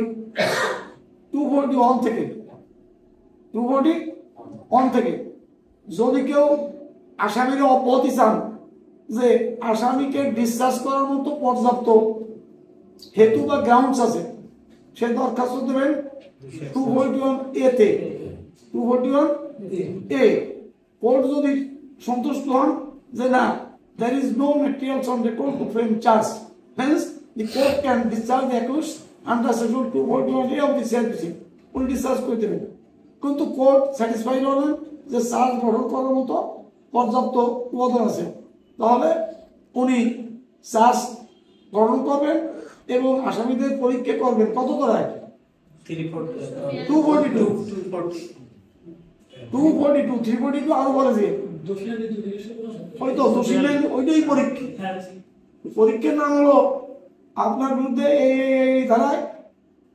241 থেকে, 241 থেকে। যদি কেউ আসামির অব্যাহতি চান, যে আসামিকে ডিসচার্জ করার মতো পর্যাপ্ত হেতু বা গ্রাউন্ডস আছে, সে দরখাস্ত দেবেন 241A তে। 241A কোর্ট যদি সন্তুষ্ট হন যে না, there is no materials on record to frame charge, hence the court can discharge the accused under section 241A of the CRPC, উনি ডিসচার্জ করে দেবেন। কিন্তু কোর্ট স্যাটিসফাইড হলেন যে চার্জ গঠন করার মতো পর্যাপ্ত উপাদান আছে, তাহলে উনি চার্জ গঠন করবেন এবং আসামিদের পরীক্ষা করবেন। কত ধারায়? 242, 342 আরো বলে যে ওই তো দোষী নাই, ওইটাই পরীক্ষা। পরীক্ষার নাম হলো আপনার বিরুদ্ধে এই ধারায়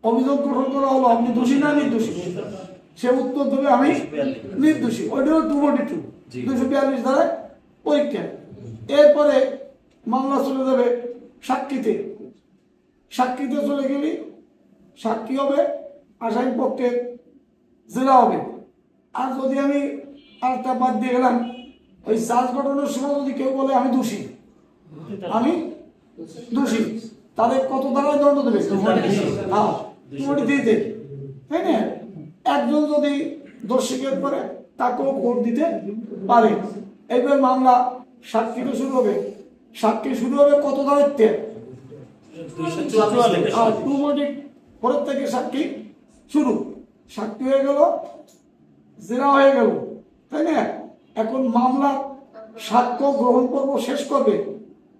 অভিযোগ গঠন করা হলো, আপনি দোষী না নির্দোষী, সে উত্তর দেবে আমি নির্দোষী, ওইটা হলো 242, 242 ধারায় পরীক্ষা। এরপরে মামলা চলে যাবে সাক্ষীতে। সাক্ষীতে চলে গেলে সাক্ষী হবে আসামি পক্ষের জেরা হবে। আর যদি আমি আরেকটা বাদ দিয়ে গেলাম, ওই চার্জ গঠনের সময় যদি কেউ বলে আমি দোষী, তাহলে কত ধারায় দণ্ড দেবে? হ্যাঁ, 243, তাই না? একজন যদি দোষ স্বীকার করে তাকেও কোর্ট দিতে পারে। এইবার মামলা সাক্ষীটা শুরু হবে। সাক্ষী শুরু হবে কত ধারার থেকে? 244 থেকে সাক্ষী শুরু। সাক্ষী হয়ে গেল, জেরা হয়ে গেল, তাই না? এখন মামলার সাক্ষ্য গ্রহণ পর্ব শেষ করবে।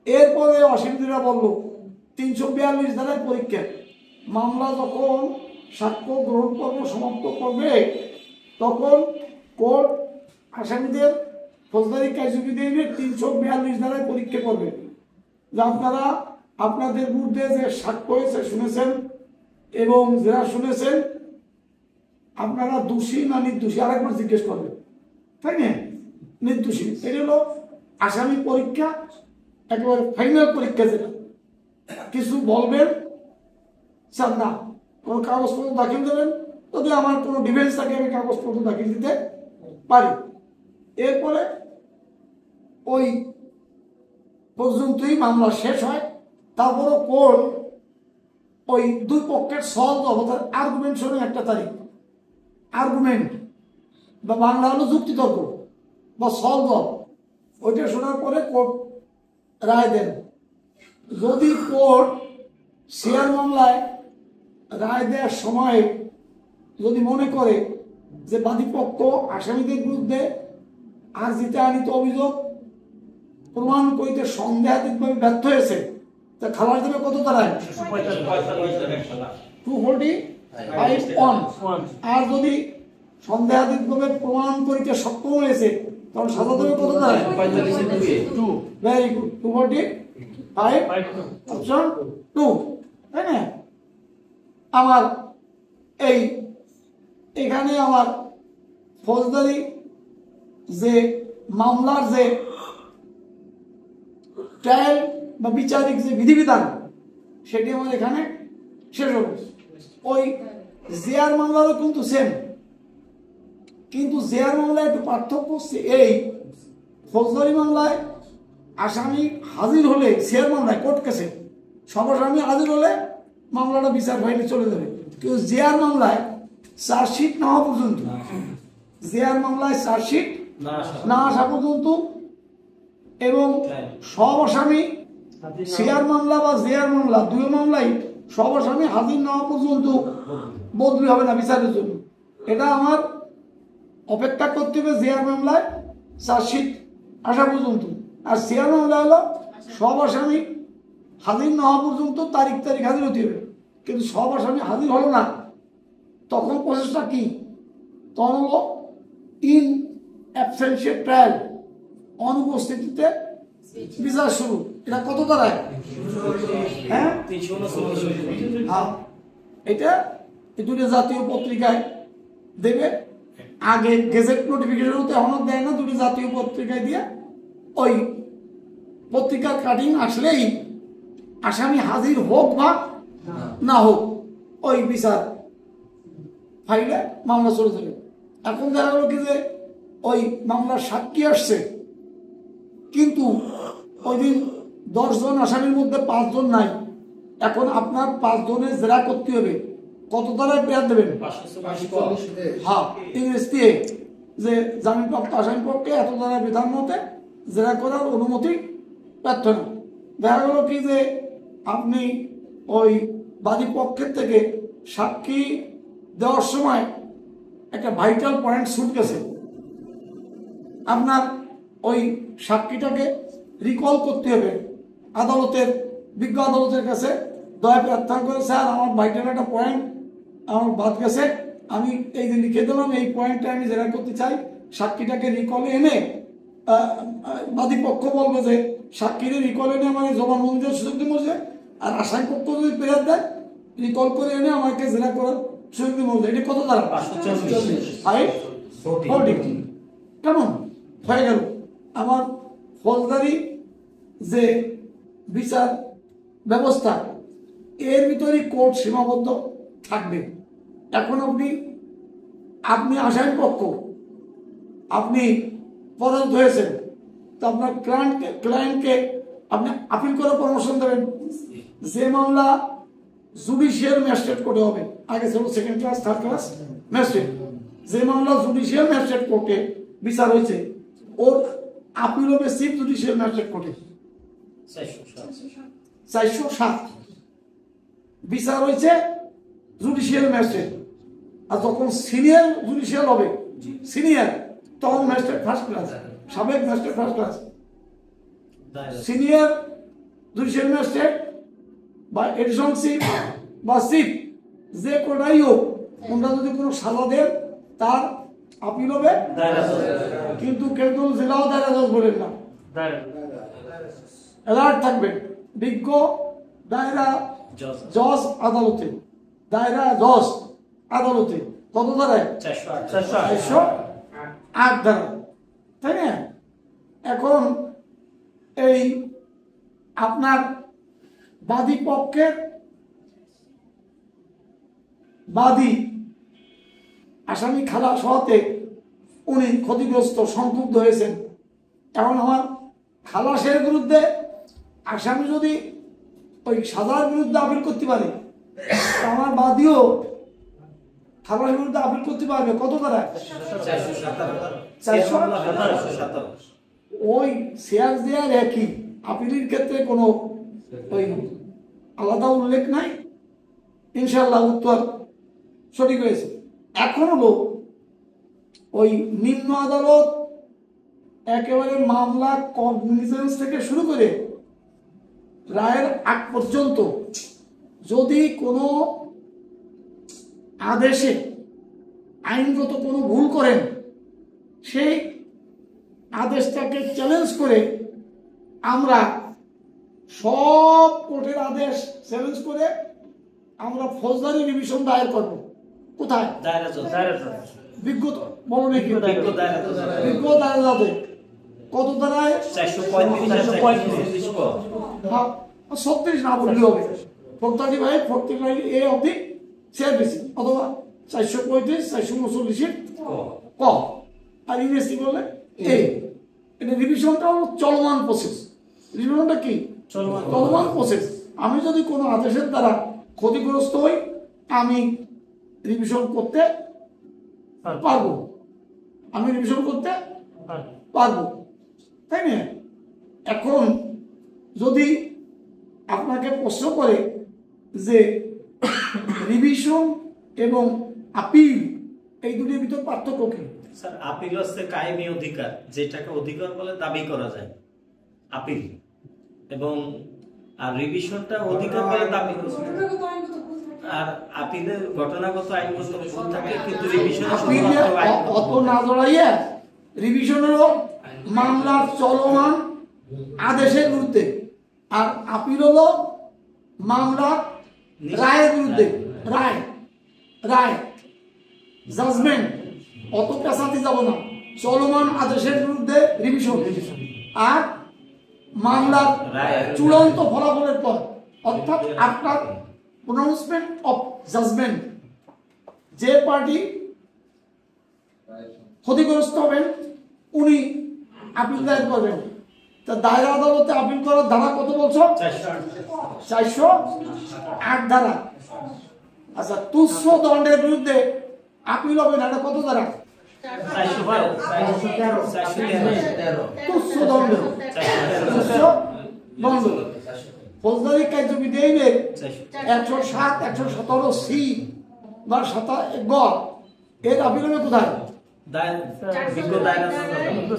এরপরে অসীমদিরা বলল 342 ধারায় পরীক্ষা। মামলা যখন সাক্ষ্য গ্রহণ পর্ব সমাপ্ত করবে, তখন কোর্ট আসামিদের ফৌজদারি কার্যবিধি 342 ধারায় পরীক্ষা করবে, যে আপনারা আপনাদের বিরুদ্ধে যে সাক্ষ্য হয়েছে শুনেছেন এবং যারা শুনেছেন আপনারা দোষী না নির্দোষী আরেকবার জিজ্ঞেস করবেন, তাই না? নির্দোষী। এটা হলো আসামি পরীক্ষা, একেবারে ফাইনাল পরীক্ষা। যেটা কিছু বলবেন স্যার না, কোনো কাগজপত্র দাখিল দেবেন, যদি আমার কোনো ডিফেন্স থাকে আমি কাগজপত্র দাখিল দিতে পারি। এরপরে ওই পর্যন্তই মামলা শেষ হয়। তারপরও কোর্ট ওই দুই পক্ষের সলভ অবতার আর্গুমেন্ট শোনে একটা তারিখ, আর্গুমেন্ট বা বাংলা হলো যুক্তিতর্ক বা সলভ, ওইটা শোনার পরে কোর্ট রায় দেন। যদি কোর্ট শেয়ার মামলায় রায় দেওয়ার সময় যদি মনে করে যে বাদীপক্ষ আসামিদের বিরুদ্ধে আর্জিতে আনিত অভিযোগ প্রমাণ করিতে সন্দেহাতীতভাবে ব্যর্থ হয়েছে, তা খালাস দেবে কত তারায় 245(1). আর যদি সন্দেহাতীতভাবে প্রমাণ করিতে সক্ষম হয়েছে তখন সাজা দেবে কত তারায় 2। ভেরি গুড, 245 অপশন 2, তাই না? আমার এখানে আমার ফৌজদারি যে মামলার যে ট্রায়াল বা বিচারিক যে বিধিবিধান সেটি আমার এখানে শেষ হবে। ওই জেয়ার মামলারও কিন্তু সেম, কিন্তু জেয়ার মামলায় একটু পার্থক্য হচ্ছে এই, ফৌজদারি মামলায় আসামি হাজির হলে, শেয়ার মামলায় কোর্ট কেসে সব আসামি হাজির হলে মামলাটা বিচার ফাইলে চলে যাবে। কিন্তু জেয়ার মামলায় চার্জশিট না হওয়া পর্যন্ত, জেয়ার মামলায় চার্জশিট না আসা পর্যন্ত এবং সব আসামি শেয়ার মামলা বা জেয়ার মামলা দুই মামলাই সব আসামি হাজির না হওয়া পর্যন্ত বদলি হবে না বিচারের জন্য। এটা আমার অপেক্ষা করতে হবে জেয়ার মামলায় চার্জশিট আসা পর্যন্ত, আর শেয়ার মামলা হলো সব আসামি হাজির না হওয়া পর্যন্ত তারিখ হাজির হতে হবে। কিন্তু সব আসামি হাজির হলো না, তখন প্রসেসটা কি? তখন হলো ইন অ্যাবসেন্সিয়া ট্রায়াল, অনুপস্থিতিতে বিচার শুরু। এটা কত দাঁড়ায়? হ্যাঁ, এটা দুটো জাতীয় পত্রিকায় দেবে। আগে গেজেট নোটিফিকেশন হতে এখনো দেয় না, দুটো জাতীয় পত্রিকায় দিয়ে ওই পত্রিকার কাটিং আসলেই আসামি হাজির হোক বা না হোক ওই বিচার ফাইলে মামলা চলে যাবে। এখন দেখা গেল কি যে ওই মামলার সাক্ষী আসছে, কিন্তু ওই দিন 10 জন আসামির মধ্যে 5 জন নাই। এখন আপনার 5 জনের জেরা করতে হবে, কত দ্বারায় পেয়ার দেবেন? হ্যাঁ, ইংরেজ দিয়ে যে জামিনপ্রাপ্ত আসামি পক্ষে এত দ্বারা বিধান মতে জেরা করার অনুমতি ব্যর্থ না। দেখা গেল কি যে আপনি ওই বাদী পক্ষের থেকে সাক্ষী দেওয়ার সময় একটা ভাইটাল পয়েন্ট ছুট গেছে, আপনার ওই সাক্ষীটাকে রিকল করতে হবে আদালতের, বিজ্ঞ আদালতের কাছে দয়া প্রার্থনা করে, স্যার আমার ভাইটাল একটা পয়েন্ট আমার বাদ গেছে, আমি এই যে লিখে দিলাম এই পয়েন্টটা আমি জেরা করতে চাই। সাক্ষীটাকে রিকলে এনে বাদী পক্ষ বলবে যে সাক্ষীরে রিকল এনে আমাকে জবানবন্দি দেওয়ার সুযোগ দিব, আর আসামি পক্ষ যদি প্রেয়ার দেয় রিকল করে এনে আমাকে জেরা করার সুযোগ দিব। এটি কত দ্বারা? 540। কেমন হয়ে গেল আমার ফৌজদারি যে বিচার ব্যবস্থা, এর ভিতরে কোর্ট সীমাবদ্ধ থাকবে। এখন আপনি আসামি পক্ষ, আপনি পরাজিত হয়েছেন, তো আপনার ক্লায়েন্টকে আপনি আপিল করার পরামর্শ দেবেন। যে মামলা জুডিশিয়াল ম্যাজিস্ট্রেট কোর্টে হবে, আগে ছিল second class third class magistrate, যে মামলা জুডিশিয়াল ম্যাজিস্ট্রেট কোর্টে বিচার হয়েছে ওর আপিল হবে চিফ জুডিশিয়াল ম্যাজিস্ট্রেট কোর্টে। 407 বিচার হয়েছে জুডিশিয়াল ম্যাজিস্ট্রেট, আর যখন সিনিয়র জুডিশিয়াল হবে সিনিয়র তখন ম্যাজিস্ট্রেট ফার্স্ট ক্লাস, সাবেক magistrate first class, senior judicial magistrate বা এডিশনাল চিফ বা চিফ যে কোটাই হোক, ওনারা যদি কোনো সাজা দেন তার আপিল হবে, কিন্তু কেউ জেলাও দায়রা জজ বলেন না, অ্যালার্ট থাকবেন। বিজ্ঞ দায়রা জজ আদালতে, দায়রা জজ আদালতে কত ধারায়? 408 ধারা, তাই না? এখন এই আপনার বাদী পক্ষের বাদী আসামি খালাস হওয়াতে উনি ক্ষতিগ্রস্ত সংক্ষুব্ধ হয়েছেন। এখন আমার খালাসের বিরুদ্ধে আসামি যদি ওই সাজার বিরুদ্ধে আপিল করতে পারে আমার বাদীও খালাসের বিরুদ্ধে আপিল করতে পারবে কত দ্বারা? 417। ওই শেয়ার দেওয়ার একই, আপিলের ক্ষেত্রে কোনো ওই আলাদা উল্লেখ নাই। ইনশাল্লাহ উত্তর সঠিক হয়েছে। এখন হলো ওই নিম্ন আদালত একেবারে মামলা কগনিজেন্স থেকে শুরু করে রায়ের আগ পর্যন্ত যদি কোনো আদেশে আইনগত কোনো ভুল করেন, সেই আদেশটাকে চ্যালেঞ্জ করে আমরা সব কোর্টের আদেশ চ্যালেঞ্জ করে আমরা ফৌজদারি রিভিশন দায়ের করব। কোথায়? বিজ্ঞত বলো নাকি? বিজ্ঞ দায়রাতে কত ধারায়? 36 না বললেই হবে। 45 এ অবধি শেয়ার বেশি, অথবা 435 439 ক, আর ইংরেজি বললে এ। এটা রিভিশনটা হলো চলমান প্রসেস। রিভিশনটা কি? চলমান প্রসেস। আমি যদি কোনো আদেশের দ্বারা ক্ষতিগ্রস্ত হই, আমি রিভিশন করতে পারবো, আমি রিভিশন করতে পারবো, তাই না? এখন যদি আপনাকে প্রশ্ন করে যে রিভিশন এবং আপিল এই দুটির ভিতর পার্থক্য কি? স্যার, আপিল হচ্ছে কায়েমি অধিকার, যেটাকে অধিকার বলে দাবি করা যায়, আপিল। এবং আর রিভিশনটা অধিকার বলে দাবি করা যায়। আর আপিলের ঘটনাগত আইনগত ভুল থাকে, কিন্তু রিভিশনে শুধুমাত্র অত না জড়াইয়া রিভিশন হলো মামলার চলমান আদেশের বিরুদ্ধে, আর আপিল হলো মামলার রায়ের বিরুদ্ধে। রায় রায় জাজমেন্ট, অত পেশাতে যাব না। চলমান আদেশের বিরুদ্ধে রিভিশন, আর মামলার চূড়ান্ত ফলাফলের পর, অর্থাৎ আফটার প্রনাউন্সমেন্ট অফ জাজমেন্ট, যে পার্টি ক্ষতিগ্রস্ত হবেন উনি আপিল দায়ের করবেন। তা দায়রা আদালতে আপিল করার ধারা কত বলছো? 408 ধারা। আচ্ছা, তুচ্ছ দণ্ডের বিরুদ্ধে আপিল হবে না, এটা কত ধারা? 413। তুচ্ছ দণ্ড, তুচ্ছ দণ্ড। ফৌজদারি কার্যবিধি আইনের 107, 117 সি বা 27 গ এর আপিল হবে কোথায়?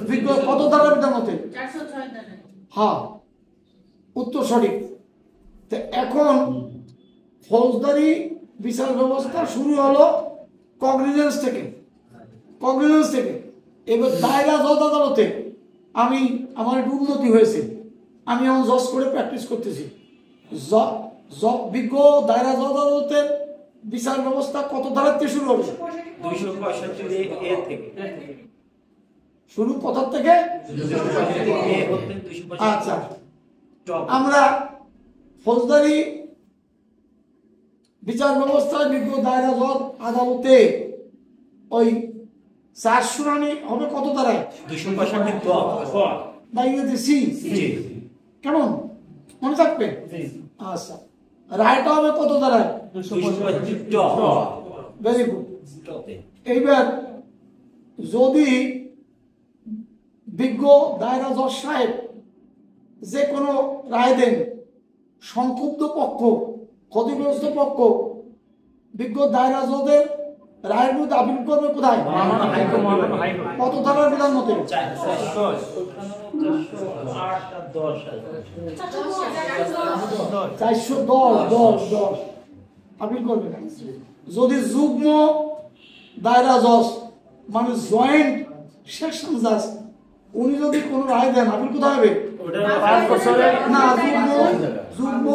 বিজ্ঞ কত ধারার বিধান মতে? 406 ধারা। হ্যাঁ, উত্তর সঠিক। তো এখন ফৌজদারি বিচার ব্যবস্থা শুরু হলো কগনিজেন্স থেকে, কগনিজেন্স থেকে। এবার দায়রা জজ আদালতে আমি আমার একটু উন্নতি হয়েছে, আমি এখন জজ করে প্র্যাকটিস করতেছি। বিজ্ঞ দায়রা জজ আদালতের বিচার ব্যবস্থা কত ধারার থেকে শুরু হবে? 265 এ থেকে শুরু কোথা থেকে? আচ্ছা, আমরা ফৌজদারি বিচার ব্যবস্থায় বিজ্ঞ দায়রা জজ আদালতে ওই 4 শুনানি হবে কত ধারায়? 265 বা ইংরেজি সি। কেমন মনে থাকবে? আচ্ছা, রায়টা হবে কত ধারায়? 265 ভেরি গুড। এইবার যদি বিজ্ঞ দায়রা জজ সাহেব যে কোনো রায় দেন, সংক্ষুব্ধ পক্ষ, ক্ষতিগ্রস্ত পক্ষ বিজ্ঞ দায়রা জজের রায়ের বিরুদ্ধে আপিল করবে কোথায়? কত ধারার বিধান মতে? 410 আপিল করবে। যদি যুগ্ম দায়রা জজ মানে জয়েন্ট সেকশন জাজ উনি যদি কোনো রায় দেন, আপিল কোথায় হবে? না, যুগ্ম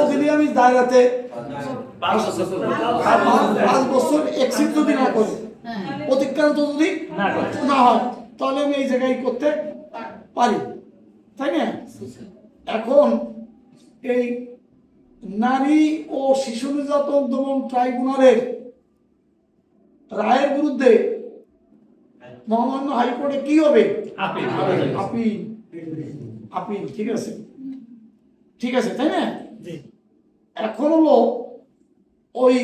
দিলে আমি দায়রাতে 5 বছর এক্সিট যদি না করে, অতিক্রান্ত যদি না হয়, তাহলে আমি এই জায়গায় করতে পারি, তাই না? এখন এই নারী ও শিশু নির্যাতন দমন ট্রাইব্যুনালের রায়ের বিরুদ্ধে মহামান্য হাইকোর্টে কি হবে? আপিল। আপিল, ঠিক আছে, ঠিক আছে, তাই না? এখন হলো ওই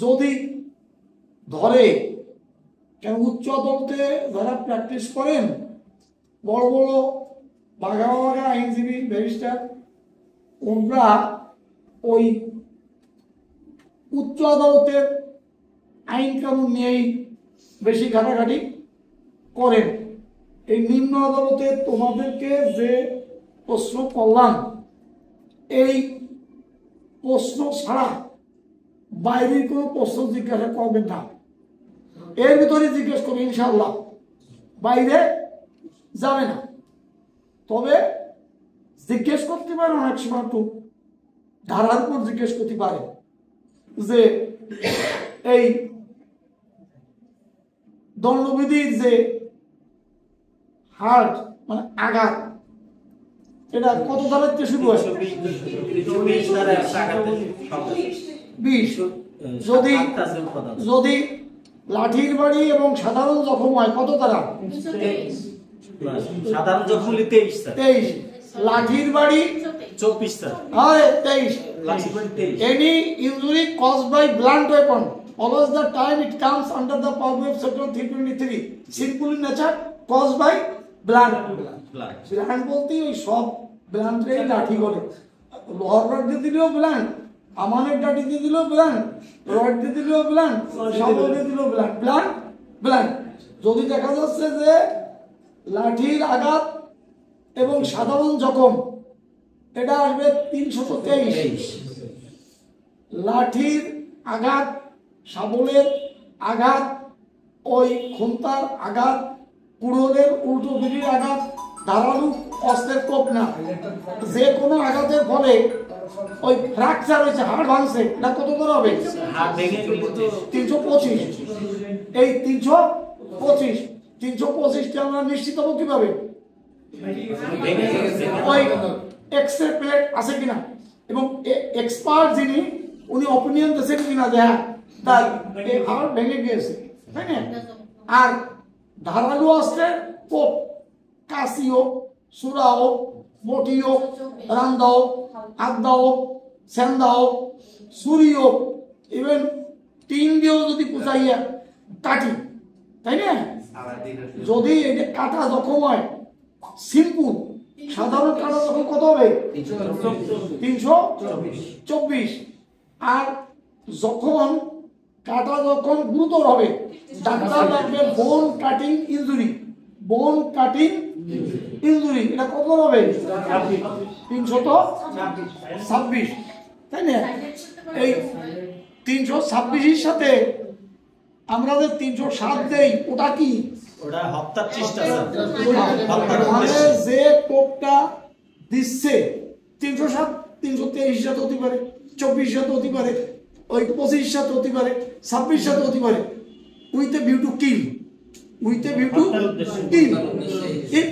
যদি ধরে কেন উচ্চ আদালতে যারা প্র্যাকটিস করেন বড় বড় বাঘা বাঘা আইনজীবী ব্যারিস্টার, ওরা ওই উচ্চ আদালতের আইন কানুন নিয়েই বেশি ঘাটাঘাটি করেন। এই নিম্ন আদালতে তোমাদেরকে যে প্রশ্ন করলাম এই প্রশ্ন ছাড়া বাইরের কোনো প্রশ্ন জিজ্ঞাসা করবেন না, এর ভিতরে জিজ্ঞেস করবে ইনশাআল্লাহ, বাইরে যাবে না। তবে জিজ্ঞেস করতে পারে অনেক সময় একটু ধারার উপর জিজ্ঞেস করতে পারে যে এই দণ্ডবিধির যে হার্ট মানে আঘাত এটা কত ধারাতে শুরু হয়? 20। যদি লাঠির বাড়ি এবং সাধারণ জখম হয় কত ধারা? সাধারণ জখম 23, লাঠির বাড়ি 24, হয় 23। Any injury caused by blunt weapon follows the time it comes under the purview of section 323 simple in nature caused by blunt বলতে ওই সব ব্লান্টের লাঠি করে, লোহার রড দিয়ে দিলেও ব্লান্ট, আমানের ডাটি দিয়ে দিলেও ব্লান্ট, রড দিয়ে দিলেও ব্লান্ট, শাবল দিয়ে দিলেও ব্লান্ট, ব্লান্ট ব্লান্ট। যদি দেখা যাচ্ছে যে লাঠির আঘাত এবং সাধারণ জখম এটা আসবে 323। লাঠির আঘাত, শাবলের আঘাত, ওই খুন্তার আঘাত, কুড়োলের উল্টো পিঠির আঘাত, ধারালু অস্ত্রের কোপ না, যে কোনো আঘাতের ফলে ওই ফ্র্যাকচার হয়েছে, হাড় ভাঙছে, এটা কত করে হবে? 325। এই 325টা আমরা নিশ্চিত হবো কিভাবে? ওই এক্সরে প্লেট আছে কিনা এবং এক্সপার্ট যিনি উনি অপিনিয়ন দিয়েছেন কিনা যে হ্যাঁ তাই এই হাড় ভেঙে গিয়েছে, তাই না? আর ধারালু অস্ত্রের কোপ, কাশি হোক, সুরা হোক, বটি হোক, রান্দা হোক, আগদা হোক, সেন্দা হোক, ছুরি হোক, ইভেন টিন দিয়েও যদি কুচাইয়া কাটি, তাই না? যদি এটা কাটা জখম হয় সিম্পল সাধারণ কাটা জখম কত হবে? 324। আর যখন কাটা যখন গুরুতর হবে ডাক্তার লাগবে বোন কাটিং ইনজুরি, বোন কাটিং ইনজুরি, এটা কত হবে? 326, তাই না? এই 326-এর সাথে আমরা যে 307 দেই ওটা কি? ওটা হত্যার চেষ্টা, মানে যে কোপটা দিচ্ছে 307, 323 সাথে হতে পারে, 24 সাথে হতে পারে, ওই 25 সাথে হতে পারে, 26 সাথে হতে পারে, with a view to kill, with a view to kill. If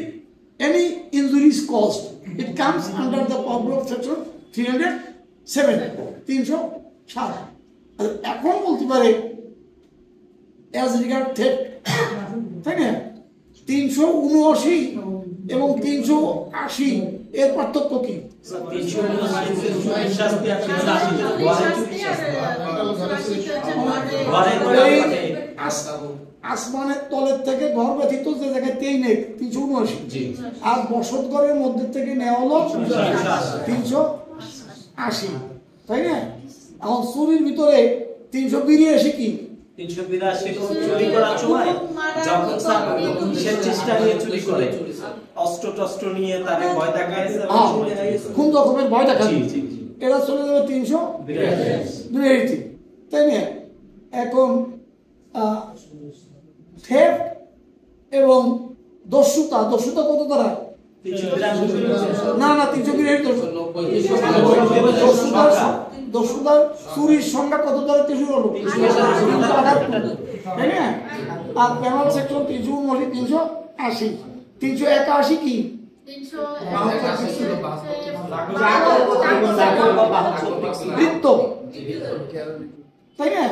any injury is caused, it comes under the purview of section 307, 307. এখন বলতে পারে as regard theft, তাই না? 379 এবং 380 এর পার্থক্য কি? আসমানের তলের থেকে ঘর ব্যতীত যে জায়গায় 379 আর বসত ঘরের মধ্যে থেকে নেওয়া হলো 380, তাই না? এখন চুরির ভিতরে 382 কি? 382 চুরি করার সময় যখন সে চেষ্টা নিয়ে চুরি করে, অস্ত্র টস্ত্র নিয়ে তারে ভয় দেখায়, কোন রকমের ভয় দেখায়, এরা চলে যাবে 382, তাই না? এখন থেফট এবং দস্যুতা কত দ্বারা? না 382। দস্যুতার চুরির সংখ্যা কত দ্বারা শুরু হলো? 378, তাই না? আর পেনাল সেকশন 380, 381 কি? বৃত্ত, তাই না?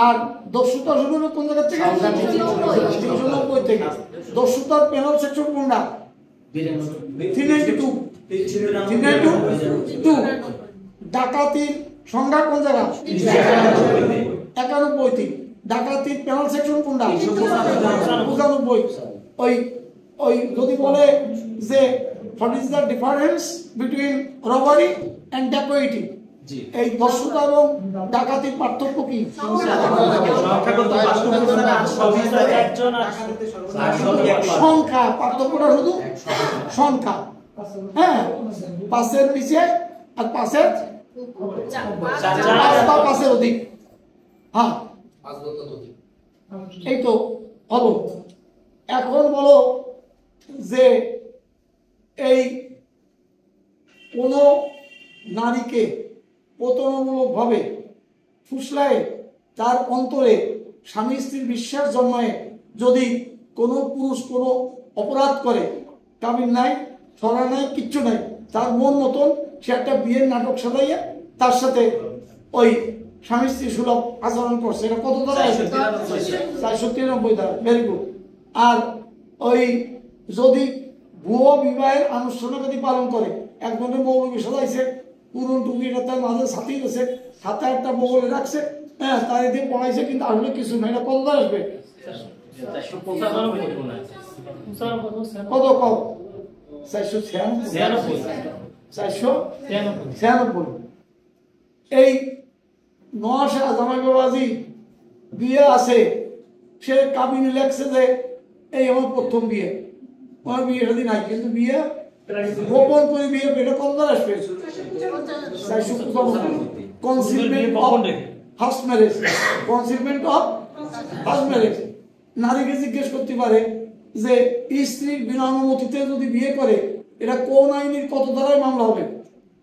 আর দস্যুতা শুরু হলো কোন জায়গা থেকে? 390 থেকে। দস্যুতার পেনাল সেকশন কোনটা? 392, 392 ডাকাতির সংজ্ঞা কোন জায়গা 91 ডাকাতির পেনাল সেকশন কোনটা 95 ওই ওই যদি বলে যে what is the difference between robbery and dacoity এই দর্শকতা এবং ডাকাতির পার্থক্য কি সংখ্যা পার্থক্যটা শুধু সংখ্যা হ্যাঁ পাশের নিচে আর পাশের পাশের অধিক হ্যাঁ এই তো হলো এখন বলো যে এই কোন নারীকে প্রতারণামূলক ভাবে ফুসলায় তার অন্তরে স্বামী স্ত্রীর বিশ্বাস জন্মায় যদি কোনো পুরুষ কোনো অপরাধ করে কাবিন নাই ছড়া নাই কিচ্ছু নাই তার মন মতন সে একটা বিয়ের নাটক সাজাইয়া তার সাথে ওই স্বামী স্ত্রী সুলভ আচরণ করছে এটা কত দ্বারা 493 দ্বারা ভেরি গুড আর ওই যদি ভুয়ো বিবাহের আনুষ্ঠানিকতা পালন করে এক ধরনের মৌলবী সাজাইছে পুরন টুকিটা তার মাঝে সাথেই রয়েছে হাতে একটা বগলে রাখছে হ্যাঁ তার দিয়ে পড়াইছে কিন্তু আসলে কিছু নাই এটা কত আসবে কত কম 496 এই নশা জামাই বাবাজি বিয়ে আছে সে কাবিনে লেখছে যে এই আমার প্রথম বিয়ে আমার বিয়ে সাথে নাই কিন্তু বিয়ে গোপন করে বিয়ে এটা কত দ্বারা আসবে concealment of first marriage concealment of first marriage নারীকে জিজ্ঞেস করতে পারে যে স্ত্রীর বিনা অনুমতিতে যদি বিয়ে করে এটা কোন আইনের কত দ্বারাই মামলা হবে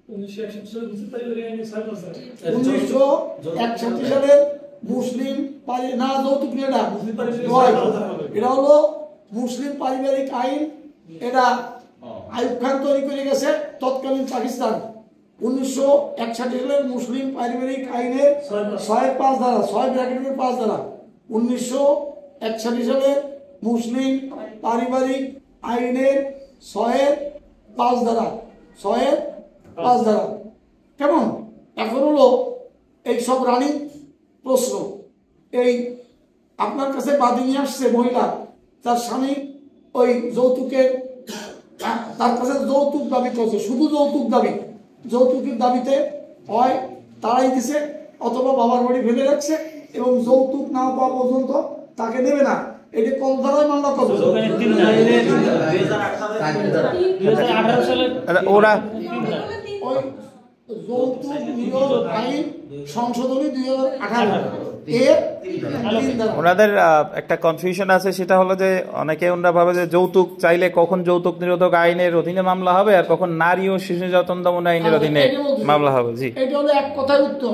1961 সালের মুসলিম না যৌতুক এটা হলো মুসলিম পারিবারিক আইন এটা আইয়ুব খান তৈরি করে গেছে তৎকালীন পাকিস্তান 1961 সালের মুসলিম পারিবারিক আইনের 6.5 ধারা 6 ধারা 1961 সালের মুসলিম পারিবারিক আইনের 6.5 ধারা 6.5 ধারা কেমন এখন হলো এই সব রানিং প্রশ্ন এই আপনার কাছে বাদী নিয়ে আসছে মহিলা তার স্বামী ওই যৌতুকের তার কাছে যৌতুক দাবি করছে শুধু যৌতুকের দাবিতে হয় তারাই দিছে অথবা বাবার বাড়ি ফেলে রাখছে এবং যৌতুক না পাওয়া পর্যন্ত তাকে দেবে না এটি কোন ধারায় মামলা করবে ওরা ওই যৌতুক নিয়োগ আইন সংশোধনী 2018 ওনাদের একটা কনফিউশন আছে সেটা হলো যে অনেকে ওনারা ভাবে যে যৌতুক চাইলে কখন যৌতুক নিরোধক আইনের অধীনে মামলা হবে আর কখন নারী ও শিশু নির্যাতন দমন আইনের অধীনে মামলা হবে জি এটা হলো এক কথার উত্তর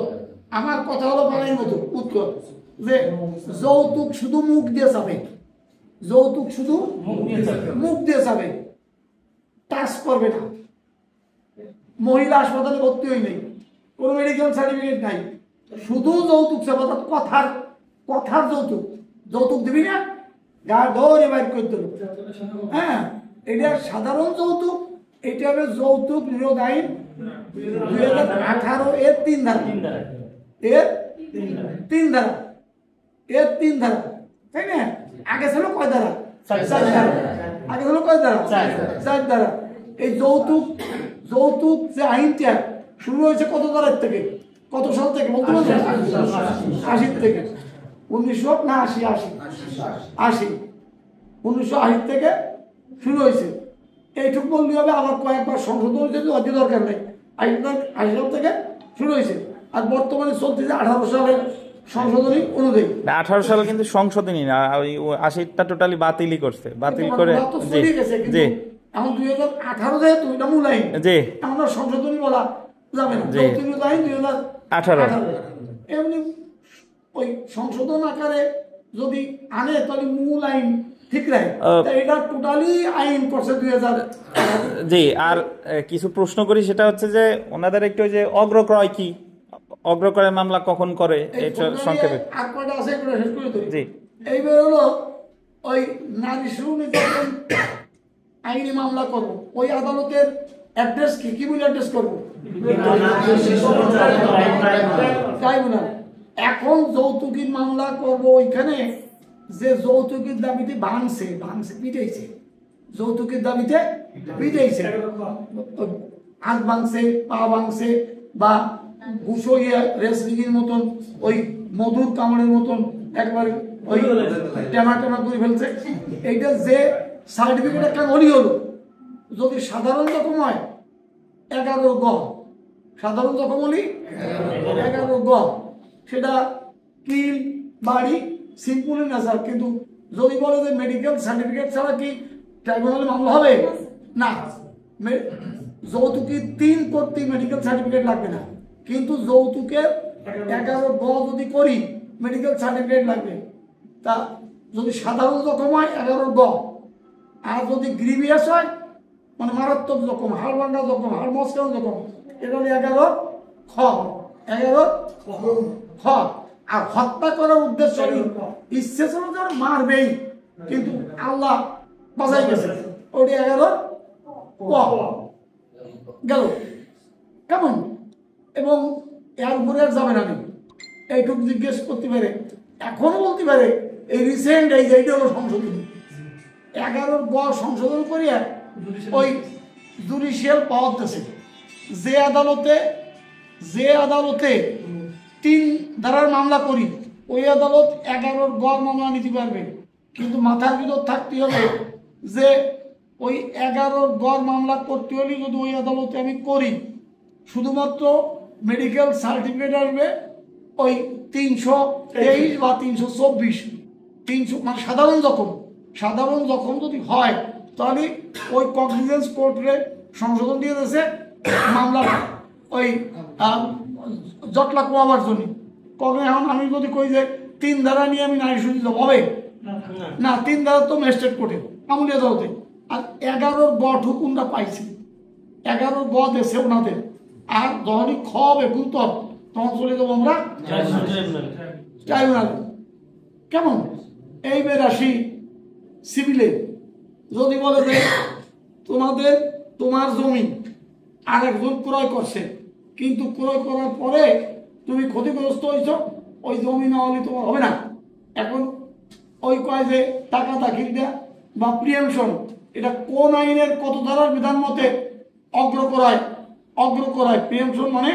আমার কথা হলো বানাই মতো উত্তর যে যৌতুক শুধু মুখ দিয়ে যাবে যৌতুক শুধু মুখ দিয়ে যাবে টাচ করবে না মহিলা হাসপাতালে ভর্তি হই নাই কোনো মেডিকেল সার্টিফিকেট নাই শুধু যৌতুক সেবা কথার যৌতুক দিবি না গা ধরে বাইর করে দেবো হ্যাঁ এটা সাধারণ যৌতুক এটা হবে যৌতুক নিরোধ আইন 2018 এর 3 ধারা এর 3 ধারা তাই না আগে ছিল কয় ধারা 4 ধারা আগে ছিল কয় ধারা 4 ধারা এই যৌতুক যে আইনটা শুরু হয়েছে কত ধারার থেকে কত সাল থেকে বলতে পারছেন 80 থেকে 1980 থেকে শুরু হয়েছে এইটুকু বলতে হবে আবার কয়েকবার সংশোধন হয়েছে অতি দরকার নেই 80 সাল থেকে শুরু হয়েছে আর বর্তমানে চলতেছে 18 সালের সংশোধনী অনুযায়ী 18 সাল কিন্তু সংশোধনী না ওই 80টা টোটালি বাতিলই করছে বাতিল করে জি এখন 2018 যেহেতু এটা মূল আইন জি আমরা সংশোধনী বলা যাবে না যৌতুক আইন 2018 এমনি ওই সংশোধন আকারে যদি আনে তাহলে মূল আইন ঠিক রাখে এটা টোটালি আইন করছে 2000 জি আর কিছু প্রশ্ন করি সেটা হচ্ছে যে ওনাদের একটু যে অগ্রক্রয় কি অগ্রক্রয় মামলা কখন করে এটা সংক্ষেপে আর কয়টা আছে এগুলো শেষ করে দিই জি এইবার হলো ওই নারী শিশু নির্যাতন আইনি মামলা করব ওই আদালতের অ্যাড্রেস কি বলে অ্যাড্রেস করবো? তাই না? এখন যৌতুকের মামলা করব ওইখানে যে যৌতুকের দাবিতে ভাঙছে পিটাইছে, যৌতুকের দাবিতে পিটাইছে, হাত ভাঙছে, পা ভাঙছে, বা ঘুষিয়ে রেসলিংয়ের মতন ওই মধুর কামড়ের মতন একবারে ওই টেমা করে ফেলছে, এইটা যে সার্টিফিকেট একটা হলি হলো, যদি সাধারণ রকম হয় 11 গ, সাধারণ রকম হলি 11 গ, সেটা কিল বাড়ি সিম্পলি না স্যার। কিন্তু যদি বলে যে মেডিকেল সার্টিফিকেট ছাড়া কি ট্রাইব্যুনালে মামলা হবে না, যৌতুকের 3 করতে মেডিকেল সার্টিফিকেট লাগবে না, কিন্তু যৌতুকের 11 গ যদি করি মেডিকেল সার্টিফিকেট লাগবে। তা যদি সাধারণ রকম হয় 11 গ, আর যদি গ্রিভিয়াস হয় মানে মারাত্মক জখম, হাড় ভাঙ্গা জখম, হাড় মস্কানো জখম, এটা হলো 11 খ, 11 খ। আর হত্যা করার উদ্দেশ্য ইচ্ছে ছিল যে মারবেই, কিন্তু আল্লাহ বাঁচাই গেছে, ওটি 11 ক গেল। কেমন? এবং এর উপরে আর যাবে না, এইটুকু জিজ্ঞেস করতে পারে, এখনো বলতে পারে এই রিসেন্ট এই যেটা হলো সংশোধন 11 গ সংশোধন করিয়া ওই জুডিশিয়াল পাওয়ার দিয়েছে, যে আদালতে 3 ধারার মামলা করি ওই আদালত 11 গ মামলা নিতে পারবে, কিন্তু মাথার ভিতর থাকতে হবে যে ওই 11 গ মামলা করতে হলে যদি ওই আদালতে আমি করি শুধুমাত্র মেডিকেল সার্টিফিকেট আসবে ওই 323 বা 324, 300 মানে সাধারণ জখম যদি হয় তাহলে ওই কগনিজেন্স কোর্টে সংশোধন দিয়ে দিয়েছে মামলা ওই জটলা কোয়াবার জন্য। কবে এখন আমি যদি কই যে 3 ধারা নিয়ে আমি নারী শুধু হবে না, 3 ধারা তো ম্যাজিস্ট্রেট কোর্টে আমুলিয়া যাওয়াতে, আর 11 গ ঠুকুনটা পাইছি, 11 গ দেশে ওনাদের, আর যখনই খ হবে গুরুতর তখন চলে যাবো আমরা ট্রাইব্যুনাল। কেমন? এইবার আসি সিভিলে, যদি বলে যে তোমার জমি আর একজন ক্রয় করছে, কিন্তু ক্রয় করার পরে তুমি ক্ষতিগ্রস্ত হয়েছ, ওই জমি না হলে তোমার হবে না। এখন ওই কয় যে টাকা দাখিল দেয়া বা প্রিয়েমশন, এটা কোন আইনের কত ধারার বিধান মতে অগ্র করায় প্রিয়েমশন মানে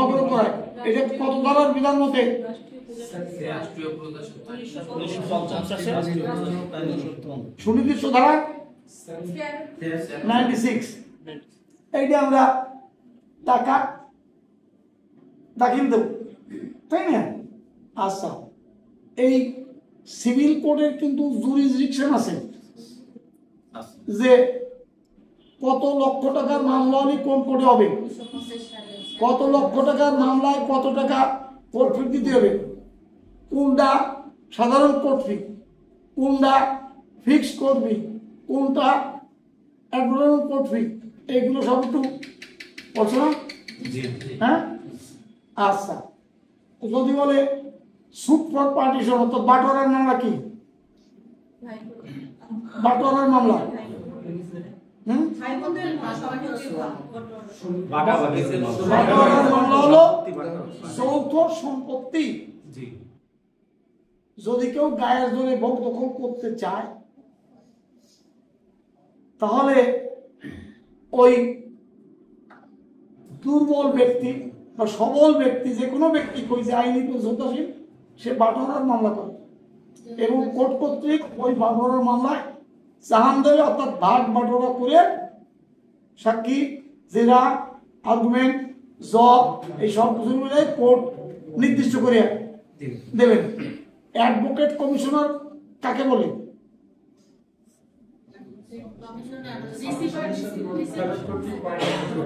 অগ্র করায়, এটা কত ধারার বিধান মতে? সুনির্দিষ্ট ধারা 96, এইটা আমরা টাকা দাখিল দেব, তাই না? আচ্ছা, এই সিভিল কোর্টের কিন্তু জুরিসডিকশন আছে যে কত লক্ষ টাকার মামলা হলে কোন কোর্টে হবে, কত লক্ষ টাকার মামলায় কত টাকা কোর্ট ফি দিতে হবে, কোনটা সাধারণ কোর্ট ফি, কোনটা ফিক্সড কোর্ট ফি, কোনটা অ্যাডভান্স কোর্ট ফি, এইগুলো সব একটু বলছো না? হ্যাঁ, আচ্ছা। যদি বলে সুট ফর পার্টিশন অর্থাৎ বাটোয়ারার মামলা, কি বাটোয়ারার মামলা? বাটোয়ারার মামলা হলো যৌথ সম্পত্তি, যদি কেউ গায়ের জোরে ভোগ দখল করতে চায় তাহলে ওই দুর্বল ব্যক্তি বা সবল ব্যক্তি, যে কোনো ব্যক্তি কই যে আইনি যোদ্ধাশীল, সে বাটোয়ারার মামলা করে এবং কোর্ট কর্তৃক ওই বাটোয়ারার মামলায় চাহান দেবে, অর্থাৎ ভাগ বাটোয়ারা করে সাক্ষী, জেরা, আর্গুমেন্ট, জব, এই সব কিছু মিলে কোর্ট নির্দিষ্ট করে দেবেন। অ্যাডভোকেট কমিশনার কাকে বলে?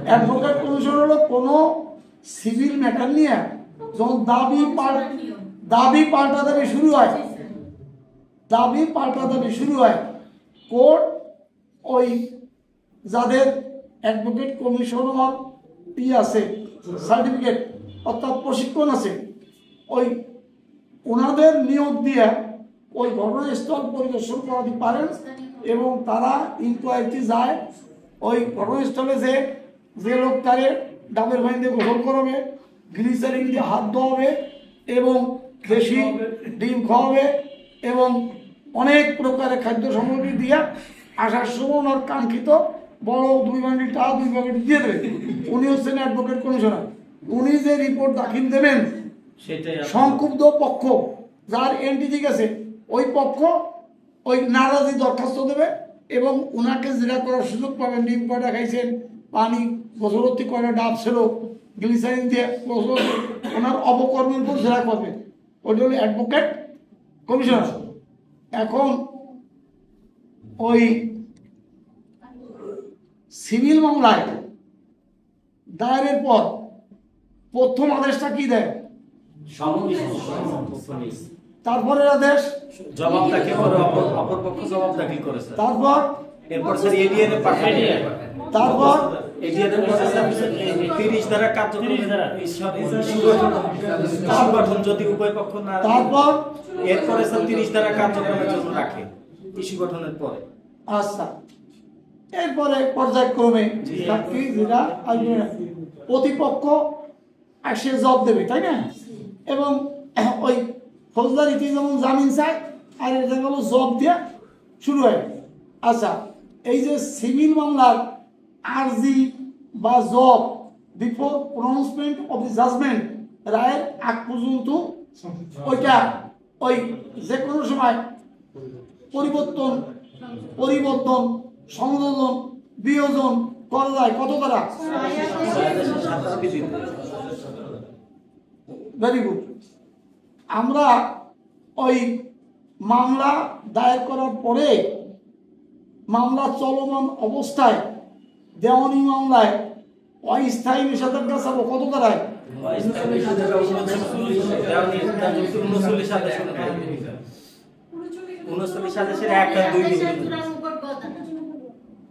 অ্যাডভোকেট কমিশনার হলো কোনো সিভিল ম্যাটার নিয়ে যখন দাবি পাল্টাদাবি শুরু হয়, কোর্ট ওই যাদের অ্যাডভোকেট কমিশনার আছে সার্টিফিকেট অর্থাৎ প্রশিক্ষণ আছে, ওই ওনাদের নিয়োগ দিয়ে ওই ঘটনাস্থল পরিদর্শন করাতে পারেন এবং তারা ইনকোয়ারিতে যায়, ওই ঘটনাস্থলে যে যে লোক তারে ডাবের পানি দিয়ে গোসল করাবে, গ্লিসারিন দিয়ে হাত ধোয়াবে এবং দেশি ডিম খাওয়াবে এবং অনেক প্রকারের খাদ্য সামগ্রী দিয়ে আসার সময় ওনার কাঙ্ক্ষিত বড় 2 বান্ডিল টাকা 2 প্যাকেট দিয়ে দেবে। উনি হচ্ছেন অ্যাডভোকেট কমিশনার। উনি যে রিপোর্ট দাখিল দেবেন, সংক্ষুব্ধ পক্ষ যার এন্টিটি গেছে ওই পক্ষ ওই নারাজি দরখাস্ত দেবে এবং ওনাকে জেরা করার সুযোগ পাবেন। ডিম কয়টা খাইছেন, পানি গোসলতি কয়টা ডাব ছিল, গ্লিসারিন দিয়ে গোসল, ওনার অপকর্মের উপর জেরা করবে। ওইটা হলো অ্যাডভোকেট কমিশনার। এখন ওই সিভিল মামলায় দায়েরের পর প্রথম আদেশটা কি দেয়? তারপরের আদেশ জবাব দাখিল করে অপর পক্ষ জবাব দাখিল করেছে। তারপর এরপর স্যার এডিএন এ পাঠায়। তারপর এডিএন এর প্রসেস 30 ধারা কার্যক্রম সংগঠন যদি উভয় পক্ষ না, তারপর এরপরে স্যার 30 ধারা কার্যক্রমের জন্য রাখে ইস্যু গঠনের পরে। আচ্ছা, এরপরে পর্যায়ক্রমে যেটা আসবে প্রতিপক্ষ আসে জবাব দেবে, তাই না? এবং ওই ফৌজদারিতে যেমন জামিন চায় আর এটা হলো জবাব দেওয়া শুরু হয়। আচ্ছা, এই যে সিভিল মামলার আরজি বা job before pronouncement of the judgement, রায়ের আগ পর্যন্ত ওইটা ওই যে কোনো সময় পরিবর্তন সংযোজন বিয়োজন করা যায়। কত দ্বারা? Very good. আমরা ওই মামলা দায়ের করার পরে মামলা চলমান অবস্থায় দেওয়ানি মামলায় অস্থায়ী নিষেধাজ্ঞা চাবো কত দ্বারায়?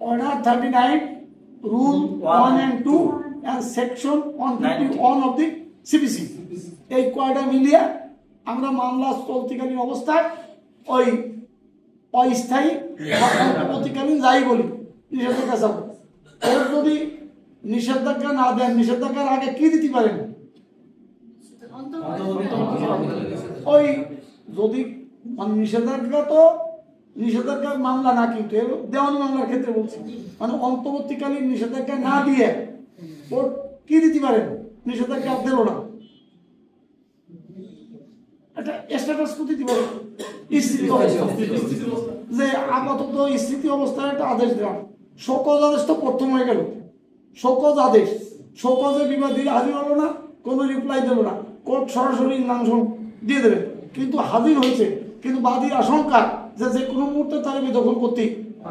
Order 39, Rule 1 and 2 and Section 151 of the CPC। এই কয়টা মিলিয়ে আমরা মামলা চলতিকালীন অবস্থায় ওই অস্থায়ী অন্তর্বর্তীকালীন যাই বলি নিষেধাজ্ঞা চাবো। ওর যদি নিষেধাজ্ঞা না দেন, নিষেধাজ্ঞার আগে কি দিতে পারেন? ওই যদি নিষেধাজ্ঞা, তো নিষেধাজ্ঞার মামলা না, কিন্তু দেওয়ানি মামলার ক্ষেত্রে বলছি, মানে অন্তর্বর্তীকালীন নিষেধাজ্ঞা না দিয়ে ওর কি দিতে পারেন? নিষেধাজ্ঞা দিল না, একটা স্ট্যাটাস দিতে পারেন, স্থিতি অবস্থা, যে আপাতত স্থিতি অবস্থায় একটা আদেশ দিলাম। শোকজ আদেশ তো প্রথম হয়ে গেল। শোকজ আদেশ, শোকজে বিবাদী হাজির হলো না, কোনো রিপ্লাই দিল না, কোর্ট সরাসরি ইনজাংশন দিয়ে দেবে। কিন্তু হাজির হয়েছে, কিন্তু বাদীর আশঙ্কা যে যে কোনো মুহূর্তে তার বেদখল করতে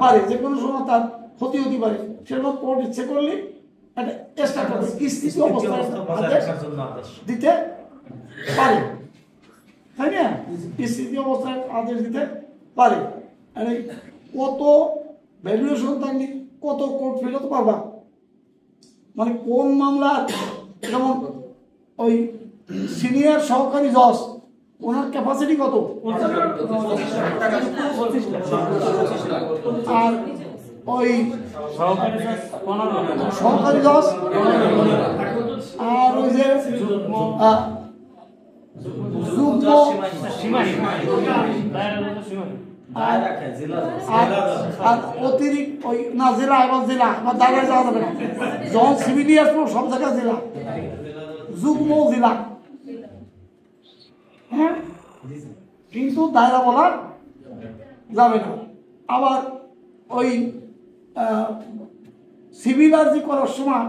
পারে, যে কোনো সময় তার ক্ষতি হতে পারে, সেরকম কোর্ট ইচ্ছে করলে একটা স্ট্যাটাস স্থিতি অবস্থায় আদেশ দিতে পারে, তাই না? স্থিতি অবস্থায় আদেশ দিতে পারে। আর কত ভ্যালুয়েশন থাকলে কত কোর্ট ফেরত পাবা, মানে কোন মামলা, যেমন ওই সিনিয়র সহকারী জজ ওনার ক্যাপাসিটি কত, আর ওই সহকারী জজ আর ওই যে যুগ্ম আর অতিরিক্ত ওই না জেলা, এবার জেলা বা দাঁড়ায় যাওয়া যাবে না, যখন সিভিলিয়াস সব জায়গায় জেলা, যুগ্ম জেলা, হ্যাঁ, কিন্তু দায়রা বলা যাবে না। আবার ওই সিভিল আর্জি করার সময়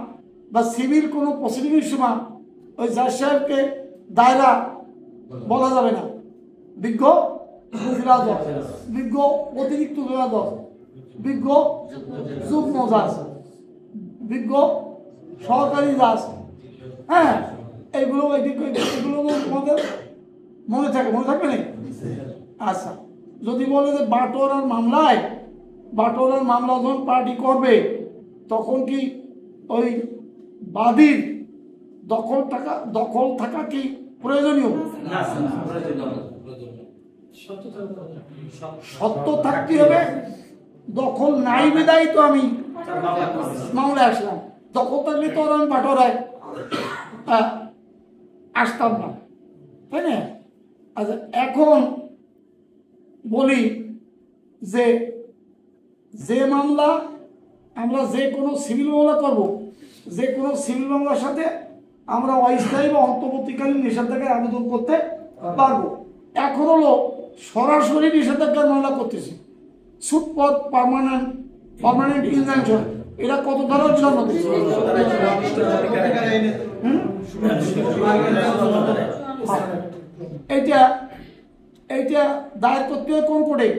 বা সিভিল কোনো প্রসিডিংয়ের সময় ওই জাজ সাহেবকে দায়রা বলা যাবে না, বিজ্ঞ জেলা জজ, বিজ্ঞ অতিরিক্ত জেলা জজ, বিজ্ঞ যুগ্ম জাজ, বিজ্ঞ সহকারী জাজ, হ্যাঁ, এইগুলো তোমাদের মনে থাকবে না? আচ্ছা, যদি বলে যে বাটোয়ারার মামলা যখন পার্টি করবে তখন কি ওই বাদীর দখল থাকা কি প্রয়োজনীয়? সত্য থাকতে হবে। দখল নাই বিদায় তো আমি মামলায় আসলাম, দখল থাকলে তো আর আমি বাটোরায় আসতাম না, তাই না? আচ্ছা, এখন বলি যে যে মামলা আমরা যে কোনো সিভিল মামলা করব, যে কোনো সিভিল মামলার সাথে আমরা অস্থায়ী বা অন্তর্বর্তীকালীন নিষেধাজ্ঞার আবেদন করতে পারবো। এখন হলো সরাসরি নিষেধাজ্ঞার মামলা করতেছি, সুটপথ পার্মানেন্ট ইনজাংশন, এটা কত ধারার জন্য? এইটা এইটা দায়ের করতে হয় কোন কোর্টে?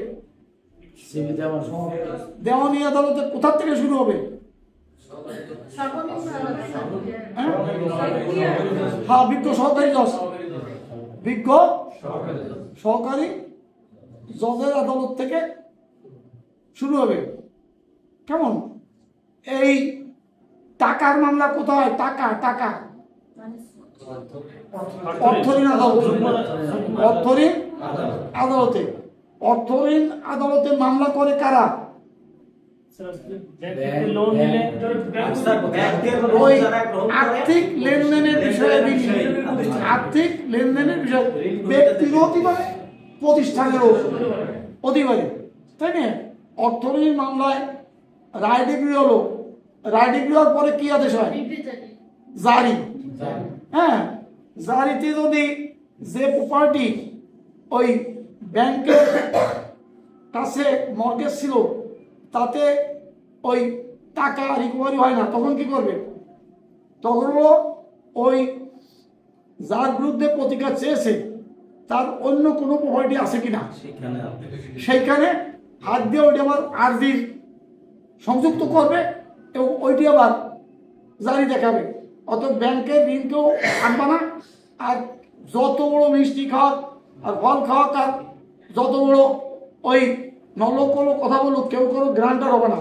দেওয়ানি আদালতে। কোথা থেকে শুরু হবে? হ্যাঁ, বিজ্ঞ সহকারী জজ, বিজ্ঞ সহকারী জজের আদালত থেকে শুরু হবে। কেমন? এই টাকার মামলা কোথায়? টাকা টাকা অর্থঋণ আদালত, অর্থঋণ আদালতে। অর্থঋণ আদালতে মামলা করে কারা? ওই আর্থিক লেনদেনের বিষয়ে, আর্থিক লেনদেনের বিষয়ে ব্যক্তির অধিকারে প্রতিষ্ঠানেরও অধিকারে, তাই না? অর্থঋণ মামলায় রায় ডিগ্রি হলো, রায় ডিগ্রি হওয়ার পরে কি আদেশ হয়? জারি। হ্যাঁ, জারিতে যদি যে প্রপার্টি ওই ব্যাংকের কাছে মর্গেজ ছিল তাতে ওই টাকা রিকভারি হয় না, তখন কি করবে? তখন ওই যার বিরুদ্ধে প্রতিকার চেয়েছে তার অন্য কোনো প্রপার্টি আছে কিনা সেইখানে হাত দিয়ে ওইটা আবার আর্জির সংযুক্ত করবে এবং ওইটি আবার জারি দেখাবে। অত ব্যাংকের ঋণ কেউ আনবে না। আর যত বড় মিষ্টি খাওয়াক আর ফল খাওয়াক আর যত বড় ওই নলকলো কথা বলুক, কেউ কোনো গ্রান্টার হবে না।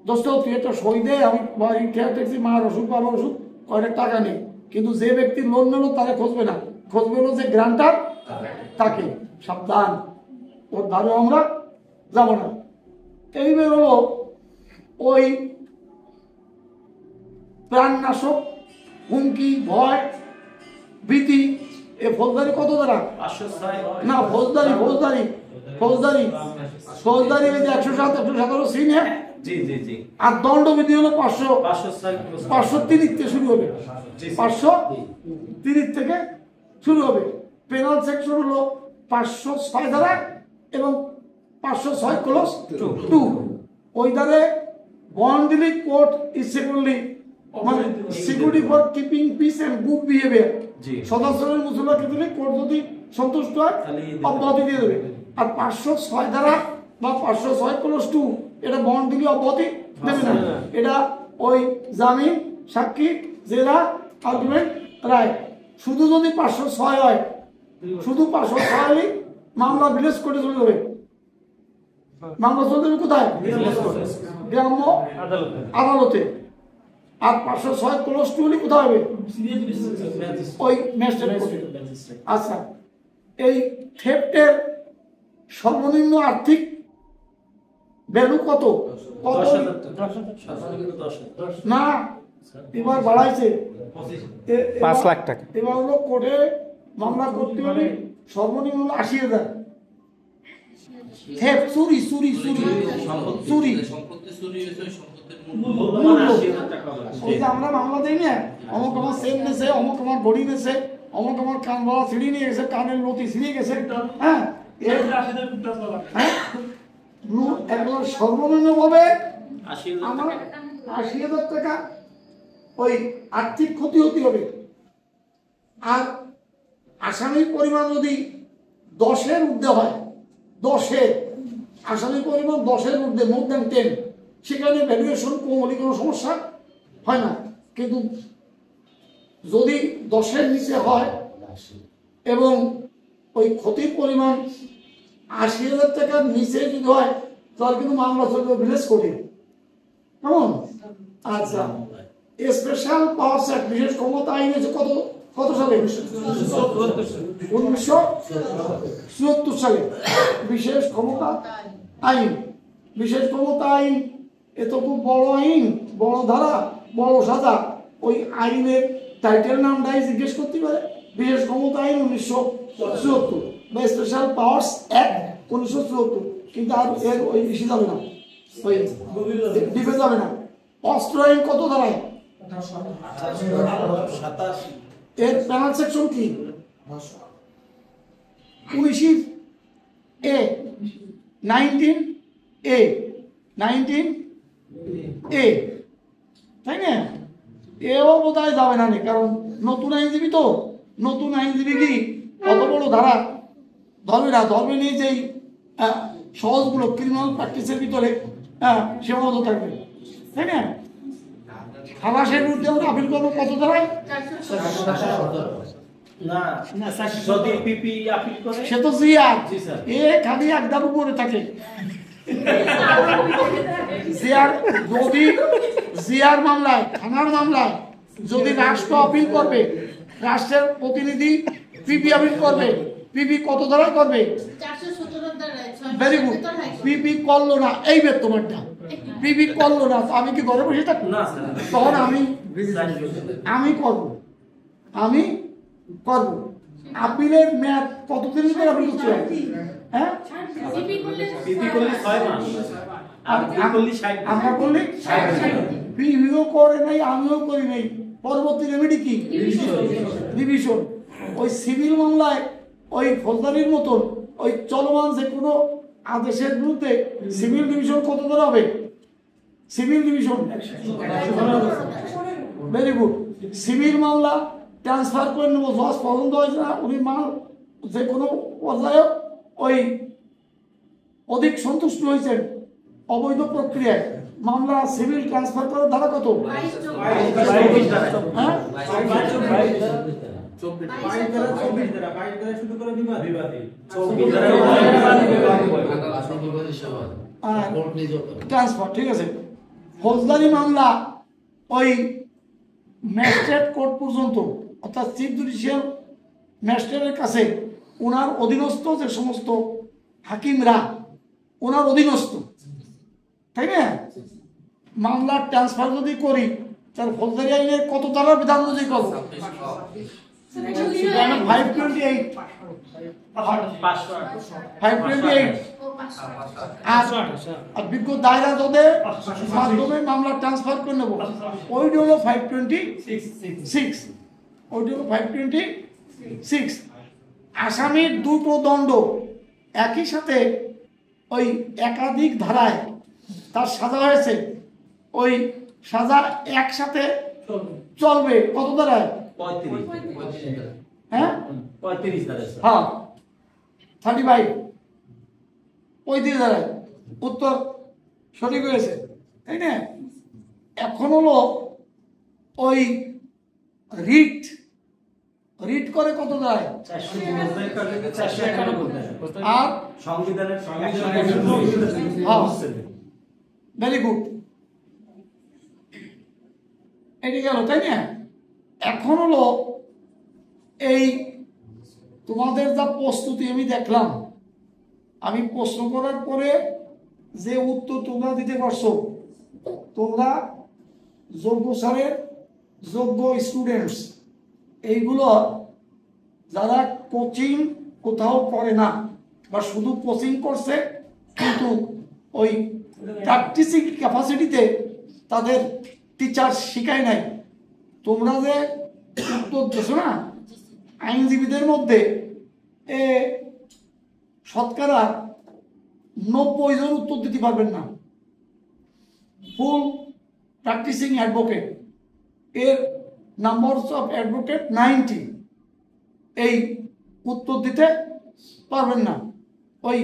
দোস্ত তুই একটা সই দে, আমি বাড়ি খেয়াল দেখছি মার ওষুধ বাবার ওষুধ কয়েক টাকা নেই, কিন্তু যে ব্যক্তি লোন নিল তারা খুঁজবে না, খুঁজবে হলো যে গ্রান্টার তাকে। সাবধান, ওর ধারে আমরা যাব না। এইবার হলো ওই প্রাণনাশক, হুমকি, ভয়, ভীতি, এ ফৌজদারি কত দ্বারা? না, ফৌজদারি ফৌজদারি ফৌজদারি ফৌজদারি 107, 117 সিন। হ্যাঁ, আর দণ্ডবিধি হলো 530 থেকে শুরু হবে, 530 থেকে শুরু হবে। পেনাল সেকশন হলো 506 ধারা এবং 506(2). ওই ধারে বন্ডলি কোর্ট ইজ সেকেন্ডলি মানে security for keeping peace and good behaviour. সদস্যের মুসল্লাকে দিলে কোর্ট যদি সন্তুষ্ট হয় অব্যাহতি দিয়ে দেবে। আর 506 ধারা বা 506(2) এটা বন্ড দিলে অব্যাহতি দেবে না। এটা ওই জামিন, সাক্ষী, জেরা, আর্গুমেন্ট, রায়। শুধু যদি 506 হয়, শুধু 506 মামলা ভিলেজ কোর্টে চলে যাবে। মামলা চলে যাবে কোথায়? গ্রাম্য আদালতে। আর 506(2) কোথায় হবে? ওই ম্যাজিস্ট্রেট কোর্টে। আচ্ছা, এই থেফটের সর্বনিম্ন আর্থিক ভ্যালু কত? না, এবার বাড়াইছে, 5 লাখ টাকা। এবার হলো কোর্টে মামলা করতে হলে সর্বনিম্ন 80,000। থেফট, চুরি চুরি চুরি চুরি, ওই যে আমরা মামলা দিই না, অমুক আমার সেল নেছে, অমুক আমার বডি নেছে, অমুক আমার কান বলা ছিঁড়ি নিয়ে গেছে, কানের লতি ছিঁড়ে গেছে। হ্যাঁ, একবার সর্বনিম্ন ভাবে আমার 80,000 টাকা ওই আর্থিক ক্ষতি হতে হবে। আর আসামির পরিমাণ যদি 10-এর ঊর্ধ্বে হয়, 10-এর আসামির পরিমাণ 10-এর ঊর্ধ্বে, মোর দ্যান 10, সেখানে ভ্যালুয়েশন কম হলে কোনো সমস্যা হয় না। কিন্তু যদি 10-এর নিচে হয় এবং ওই ক্ষতির পরিমাণ 80,000 টাকার নিচে যদি হয়, তাহলে কিন্তু মামলা চলবে ভিলেজ কোর্টে। কেমন? আচ্ছা, স্পেশাল পাওয়ার অ্যাক্ট, বিশেষ ক্ষমতা আইন হয়েছে কত সালে? 1974 সালে বিশেষ ক্ষমতা আইন। বিশেষ ক্ষমতা আইন এত খুব বড় আইন, বড় ধারা, বড় সাজা ওই আইনের টাইটেল নামটাই জিজ্ঞেস করতে পারে। বিশেষ ক্ষমতা আইন 1974 বা স্পেশাল পাওয়ার্স অ্যাক্ট 1974, কিন্তু আর এর ওই বেশি যাবে না, ওই ডিফে যাবে না। অস্ত্র আইন কত ধারায়? এর প্যানেল সেকশন কি? 19 এ 19 এ 19 এ, তাই না? এও বোধহয় যাবে না, কারণ নতুন আইনজীবী তো, নতুন আইনজীবী কি অত বড় ধারা ধরবে না, ধরবে নেই যেই সহজগুলো ক্রিমিনাল প্র্যাকটিসের ভিতরে সীমাবদ্ধ থাকবে, তাই না? খালাসের বিরুদ্ধে আমরা আপিল করবো কত ধারায়? সে তো জিয়ার, এ খালি একদম উপরে থাকে। জিয়ার মামলায়, থানার মামলায় যদি রাষ্ট্র আপিল করবে, রাষ্ট্রের প্রতিনিধি পিপি আপিল করবে, পিপি কত ধারায় করবে? Very good. পিপি করলো না, এই বের তোমারটা পিপি করলো না, তো আমি কি ঘরে বসে থাকবো? তখন আমি করবো, আমি করবো। আপিলের মেয়াদ কতদিন করে আপিল করতে হবে? হ্যাঁ, আমরা করলে পিভিও করে নাই, আমিও করি নাই, পরবর্তী রেমেডি কি? রিভিশন। ওই সিভিল মামলায় ওই ফৌজদারির মতন ওই চলমান যে কোনো আদেশের বিরুদ্ধে সিভিল ডিভিশন কত ধরে হবে? Civil division, very good. Civil মামলা ট্রান্সফার করে নেবো, জজ পছন্দ হয়েছে না, উনি মাল যে কোনো পর্যায়ে ওই অধিক সন্তুষ্ট হয়েছেন অবৈধ প্রক্রিয়ায়, মামলা সিভিল ট্রান্সফার করার ধারা কত? ট্রান্সফার, ঠিক আছে। ফৌজদারি মামলা ওই ম্যাজিস্ট্রেট কোর্ট পর্যন্ত, অর্থাৎ চিফ জুডিশিয়াল ম্যাজিস্ট্রেটের কাছে ওনার অধীনস্থ যে সমস্ত হাকিমরা ওনার অধীনস্থ, তাই না? মামলার ট্রান্সফার যদি করি তার ফৌজদারি আইনের কত ধারার বিধান অনুযায়ী করবো? 528 আর বিজ্ঞ দায়রা জজের মাধ্যমে মামলা ট্রান্সফার করে নেবো, ওইটি হলো 526। ওইটি হলো 526। আসামির দুটো দণ্ড একই সাথে ওই একাধিক ধারায় তার সাজা হয়েছে, ওই সাজা একসাথে চলবে কত ধারায়? 35। হ্যাঁ, 35 ধারায়। হ্যাঁ, 35 35 ধারায়। উত্তর সঠিক হয়েছে, তাই না? এখন হলো ওই রিট করে কত ধারায়? 451 আর সংবিধানের ভেরি গুড, এটি গেল, তাই না? এখন হলো এই তোমাদের যা প্রস্তুতি আমি দেখলাম, আমি প্রশ্ন করার পরে যে উত্তর তোমরা দিতে পারছো, তোমরা যোগ্য স্যারের যোগ্য স্টুডেন্টস, এইগুলো যারা কোচিং কোথাও করে না বা শুধু কোচিং করছে কিন্তু ওই প্র্যাকটিসিং ক্যাপাসিটিতে তাদের টিচার শিখায় নাই, তোমরা যে উত্তর দিছো না, আইনজীবীদের মধ্যে শতকরা 90 জন উত্তর দিতে পারবেন না। ফুল প্র্যাকটিসিং অ্যাডভোকেট এর নাম্বারস অফ অ্যাডভোকেট 90, এই উত্তর দিতে পারবেন না। ওই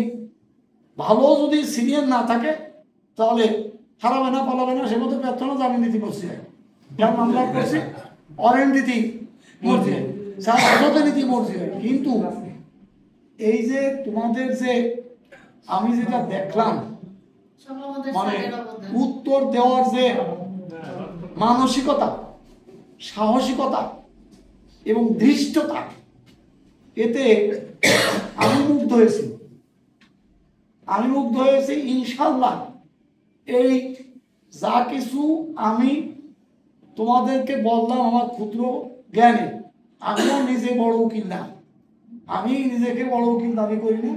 ভালো যদি সিনিয়র না থাকে তাহলে হারাবে না, পালাবে না, সে মধ্যে প্রার্থনা জামিন দিতে বসছে, যেমন আমরা করছি অরেন্ট দিতে মর্জি হয়, স্যার আদতে নীতি মর্জি হয়। কিন্তু এই যে তোমাদের যে আমি যেটা দেখলাম, মানে উত্তর দেওয়ার যে মানসিকতা, সাহসিকতা এবং ধৃষ্টতা, এতে আমি মুগ্ধ হয়েছি। ইনশাল্লাহ এই যা কিছু আমি তোমাদেরকে বললাম আমার ক্ষুদ্র জ্ঞানে, আমিও নিজে বড় উকিল না, আমি নিজেকে বড় উকিল দাবি করি না,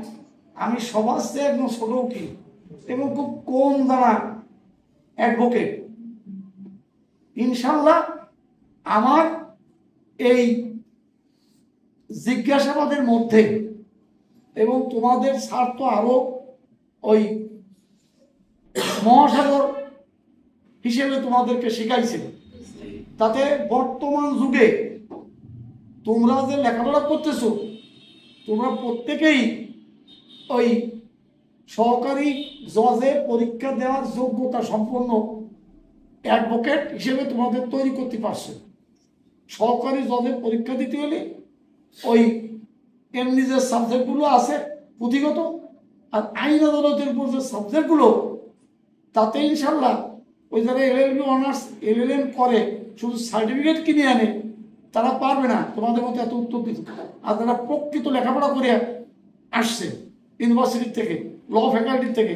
আমি সবার চেয়ে একদম ছোট উকিল এবং খুব কম জানা অ্যাডভোকেট। ইনশাল্লাহ আমার এই জিজ্ঞাসাবাদের মধ্যে এবং তোমাদের স্যার তো আরো ওই মহাসাগর হিসেবে তোমাদেরকে শিখাইছে, তাতে বর্তমান যুগে তোমরা যে লেখাপড়া করতেছো তোমরা প্রত্যেকেই ওই সহকারী জজে পরীক্ষা দেওয়ার যোগ্যতা সম্পন্ন অ্যাডভোকেট হিসেবে তোমাদের তৈরি করতে পারছো। সহকারী জজে পরীক্ষা দিতে হলে ওই এমনি যে সাবজেক্টগুলো আছে পুঁথিগত আর আইন আদালতের উপর যে সাবজেক্টগুলো, তাতে ইনশাল্লাহ ওই যারা এলএলবি অনার্স এলএলএম করে শুধু সার্টিফিকেট কিনে আনে তারা পারবে না তোমাদের মতো এত উত্তর দিতে। আর যারা প্রকৃত লেখাপড়া করে আসছে ইউনিভার্সিটি থেকে, ল ফ্যাকাল্টি থেকে,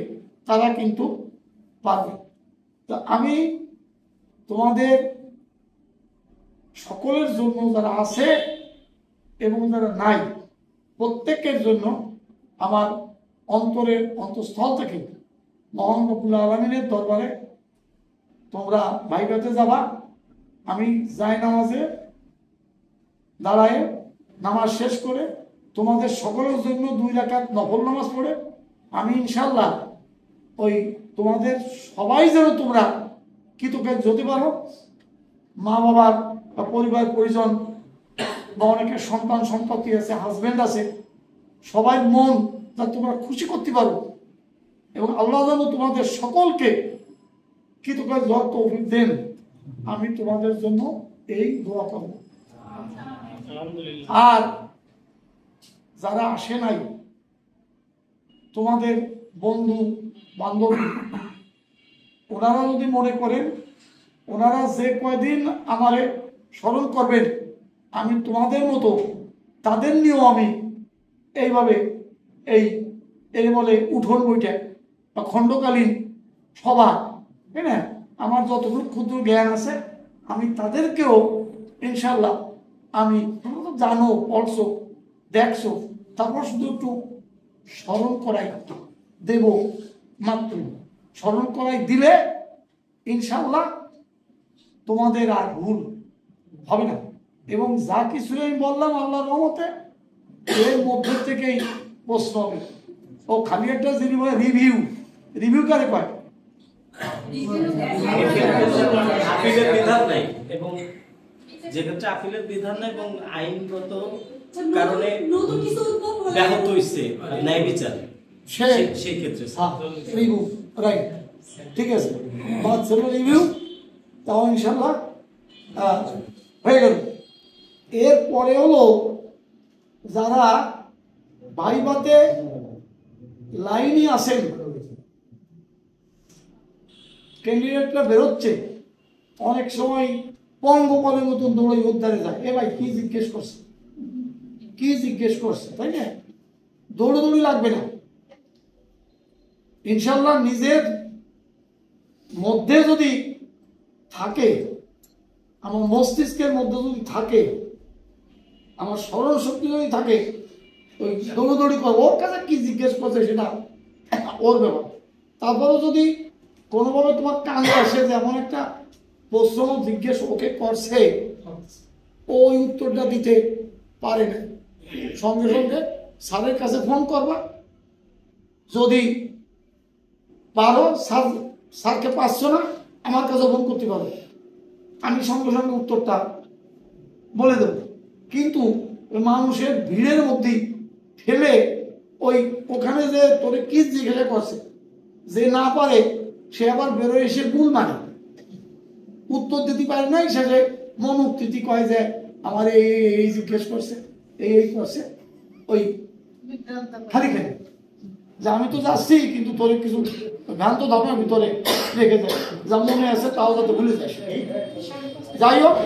তারা কিন্তু পারবে। তা আমি তোমাদের সকলের জন্য, যারা আছে এবং যারা নাই, প্রত্যেকের জন্য আমার অন্তরের অন্তঃস্থল থেকে মহান রব্বুল আলামিনের দরবারে তোমরা ভাইবাতে যাবা। আমি যাই নামাজে দাঁড়ায় নামাজ শেষ করে তোমাদের সকলের জন্য 2 রাকাত নফল নামাজ পড়ে আমি ইনশাল্লাহ ওই তোমাদের সবাই যেন তোমরা কৃতজ্ঞ হতে পারো। মা বাবার বা পরিবার পরিজন বা অনেকের সন্তান সন্ততি আছে, হাজবেন্ড আছে, সবাই মন যা তোমরা খুশি করতে পারো এবং আল্লাহ যেন তোমাদের সকলকে কৃতজ্ঞ তৌফিক দেন। আমি তোমাদের জন্য এই দোয়া করব। আর যারা আসে নাই, তোমাদের বন্ধু বান্ধবী, ওনারা যদি মনে করেন ওনারা যে কয়দিন আমারে স্মরণ করবেন, আমি তোমাদের মতো তাদের নিয়েও আমি এইভাবে এই বলে উঠোন বৈঠক বা খণ্ডকালীন সভা, হ্যাঁ, আমার যতটুকু ক্ষুদ্র জ্ঞান আছে আমি তাদেরকেও ইনশাল্লাহ আমি, তোমরা তো জানো, পড়ছো, দেখছো, তারপর শুধু একটু স্মরণ করাই দেব মাত্র। স্মরণ করাই দিলে ইনশাল্লাহ তোমাদের আর ভুল হবে না। এবং যা কিছু আমি বললাম আল্লাহর রহমতে এর মধ্যে থেকেই প্রশ্ন হবে। ও খালি একটা যিনি বলে রিভিউ কারে পায়, আপিলের বিধান নাই এবং যেক্ষেত্রে আপিলের বিধান নাই এবং আইনগত কারণে ব্যাহত হয়েছে ন্যায় বিচার, সেই ক্ষেত্রে রিভিউ রাইট, ঠিক আছে, বাদ ছিল রিভিউ, তাও ইনশাল্লাহ হয়ে গেল। এরপরে হলো যারা ভাইবাতে লাইনে আসেন, ক্যান্ডিডেটরা বেরোচ্ছে, অনেক সময় পঙ্গপালের মতন দৌড়ে উদ্ধারে যায়, এ ভাই কি জিজ্ঞেস করছে, কি জিজ্ঞেস করছে, তাই না? দৌড়ি লাগবে না। ইনশাল্লাহ নিজের মধ্যে যদি থাকে, আমার মস্তিষ্কের মধ্যে যদি থাকে, আমার স্মরণ শক্তি যদি থাকে, ওই দৌড়ি করবো, ওর কাছে কি জিজ্ঞেস করছে সেটা ওর ব্যাপার। তারপরেও যদি কোনোভাবে তোমার কানে আসে যে এমন একটা প্রশ্ন জিজ্ঞেস ওকে করছে, ওই উত্তরটা দিতে পারে না, সঙ্গে সঙ্গে স্যারের কাছে ফোন করবা। যদি পারো স্যারকে পাচ্ছ না, আমার কাছে ফোন করতে পারো, আমি সঙ্গে সঙ্গে উত্তরটা বলে দেব। কিন্তু মানুষের ভিড়ের মধ্যে ঠেলে ওখানে যে তোরে কি জিজ্ঞাসা করছে, যে না পারে সে আবার বেরোয় এসে ভুল মানে উত্তর দিতে পারে নাই, সে যে মন উক্তিতি কয় যে আমার এই জিজ্ঞেস করছে, এই করছে, ওই খালি খালি যে আমি তো যাচ্ছি কিন্তু তোরে কিছু ভ্রান্ত ধারণার ভিতরে রেখে যায়, যা মনে আছে তাও যাতে ভুলে যাস। যাই হোক,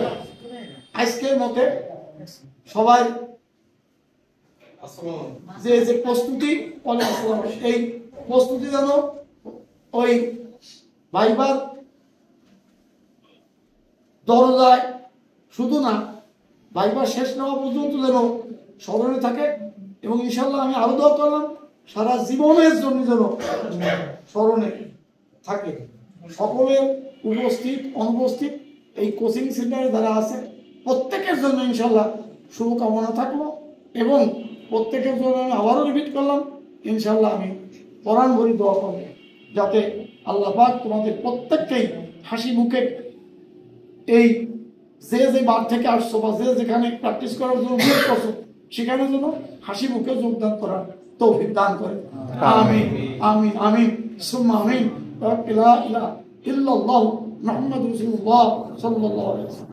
আজকের মতে সবাই যে প্রস্তুতি, এই প্রস্তুতি যেন ওই ভাইবার দরজায় শুধু না, ভাইবা শেষ নেওয়া পর্যন্ত যেন স্মরণে থাকে। এবং ইনশাল্লাহ আমি আরো দোয়া করলাম সারা জীবনের জন্য যেন স্মরণে থাকে। সকলের উপস্থিত অনুপস্থিত এই কোচিং সেন্টারে যারা আছে প্রত্যেকের জন্য ইনশাল্লাহ শুভকামনা থাকলো। এবং প্রত্যেকের জন্য আমি আবারও রিপিট করলাম, ইনশাল্লাহ আমি পরাণ ভরি দোয়া করবো যাতে আল্লাহ পাক তোমাদের প্রত্যেককেই হাসি মুখে এই যে বার থেকে আসছো বা যে যেখানে প্র্যাকটিস করার জন্য নিয়োগ করছো সেখানে যেন হাসি মুখে যোগদান করার তৌফিক দান করে। আমিন আমিন আমিন সুম্মা আমিন। লা ইলাহা ইল্লাল্লাহু মুহাম্মাদুর রাসূলুল্লাহ সাল্লাল্লাহু আলাইহি ওয়াসাল্লাম।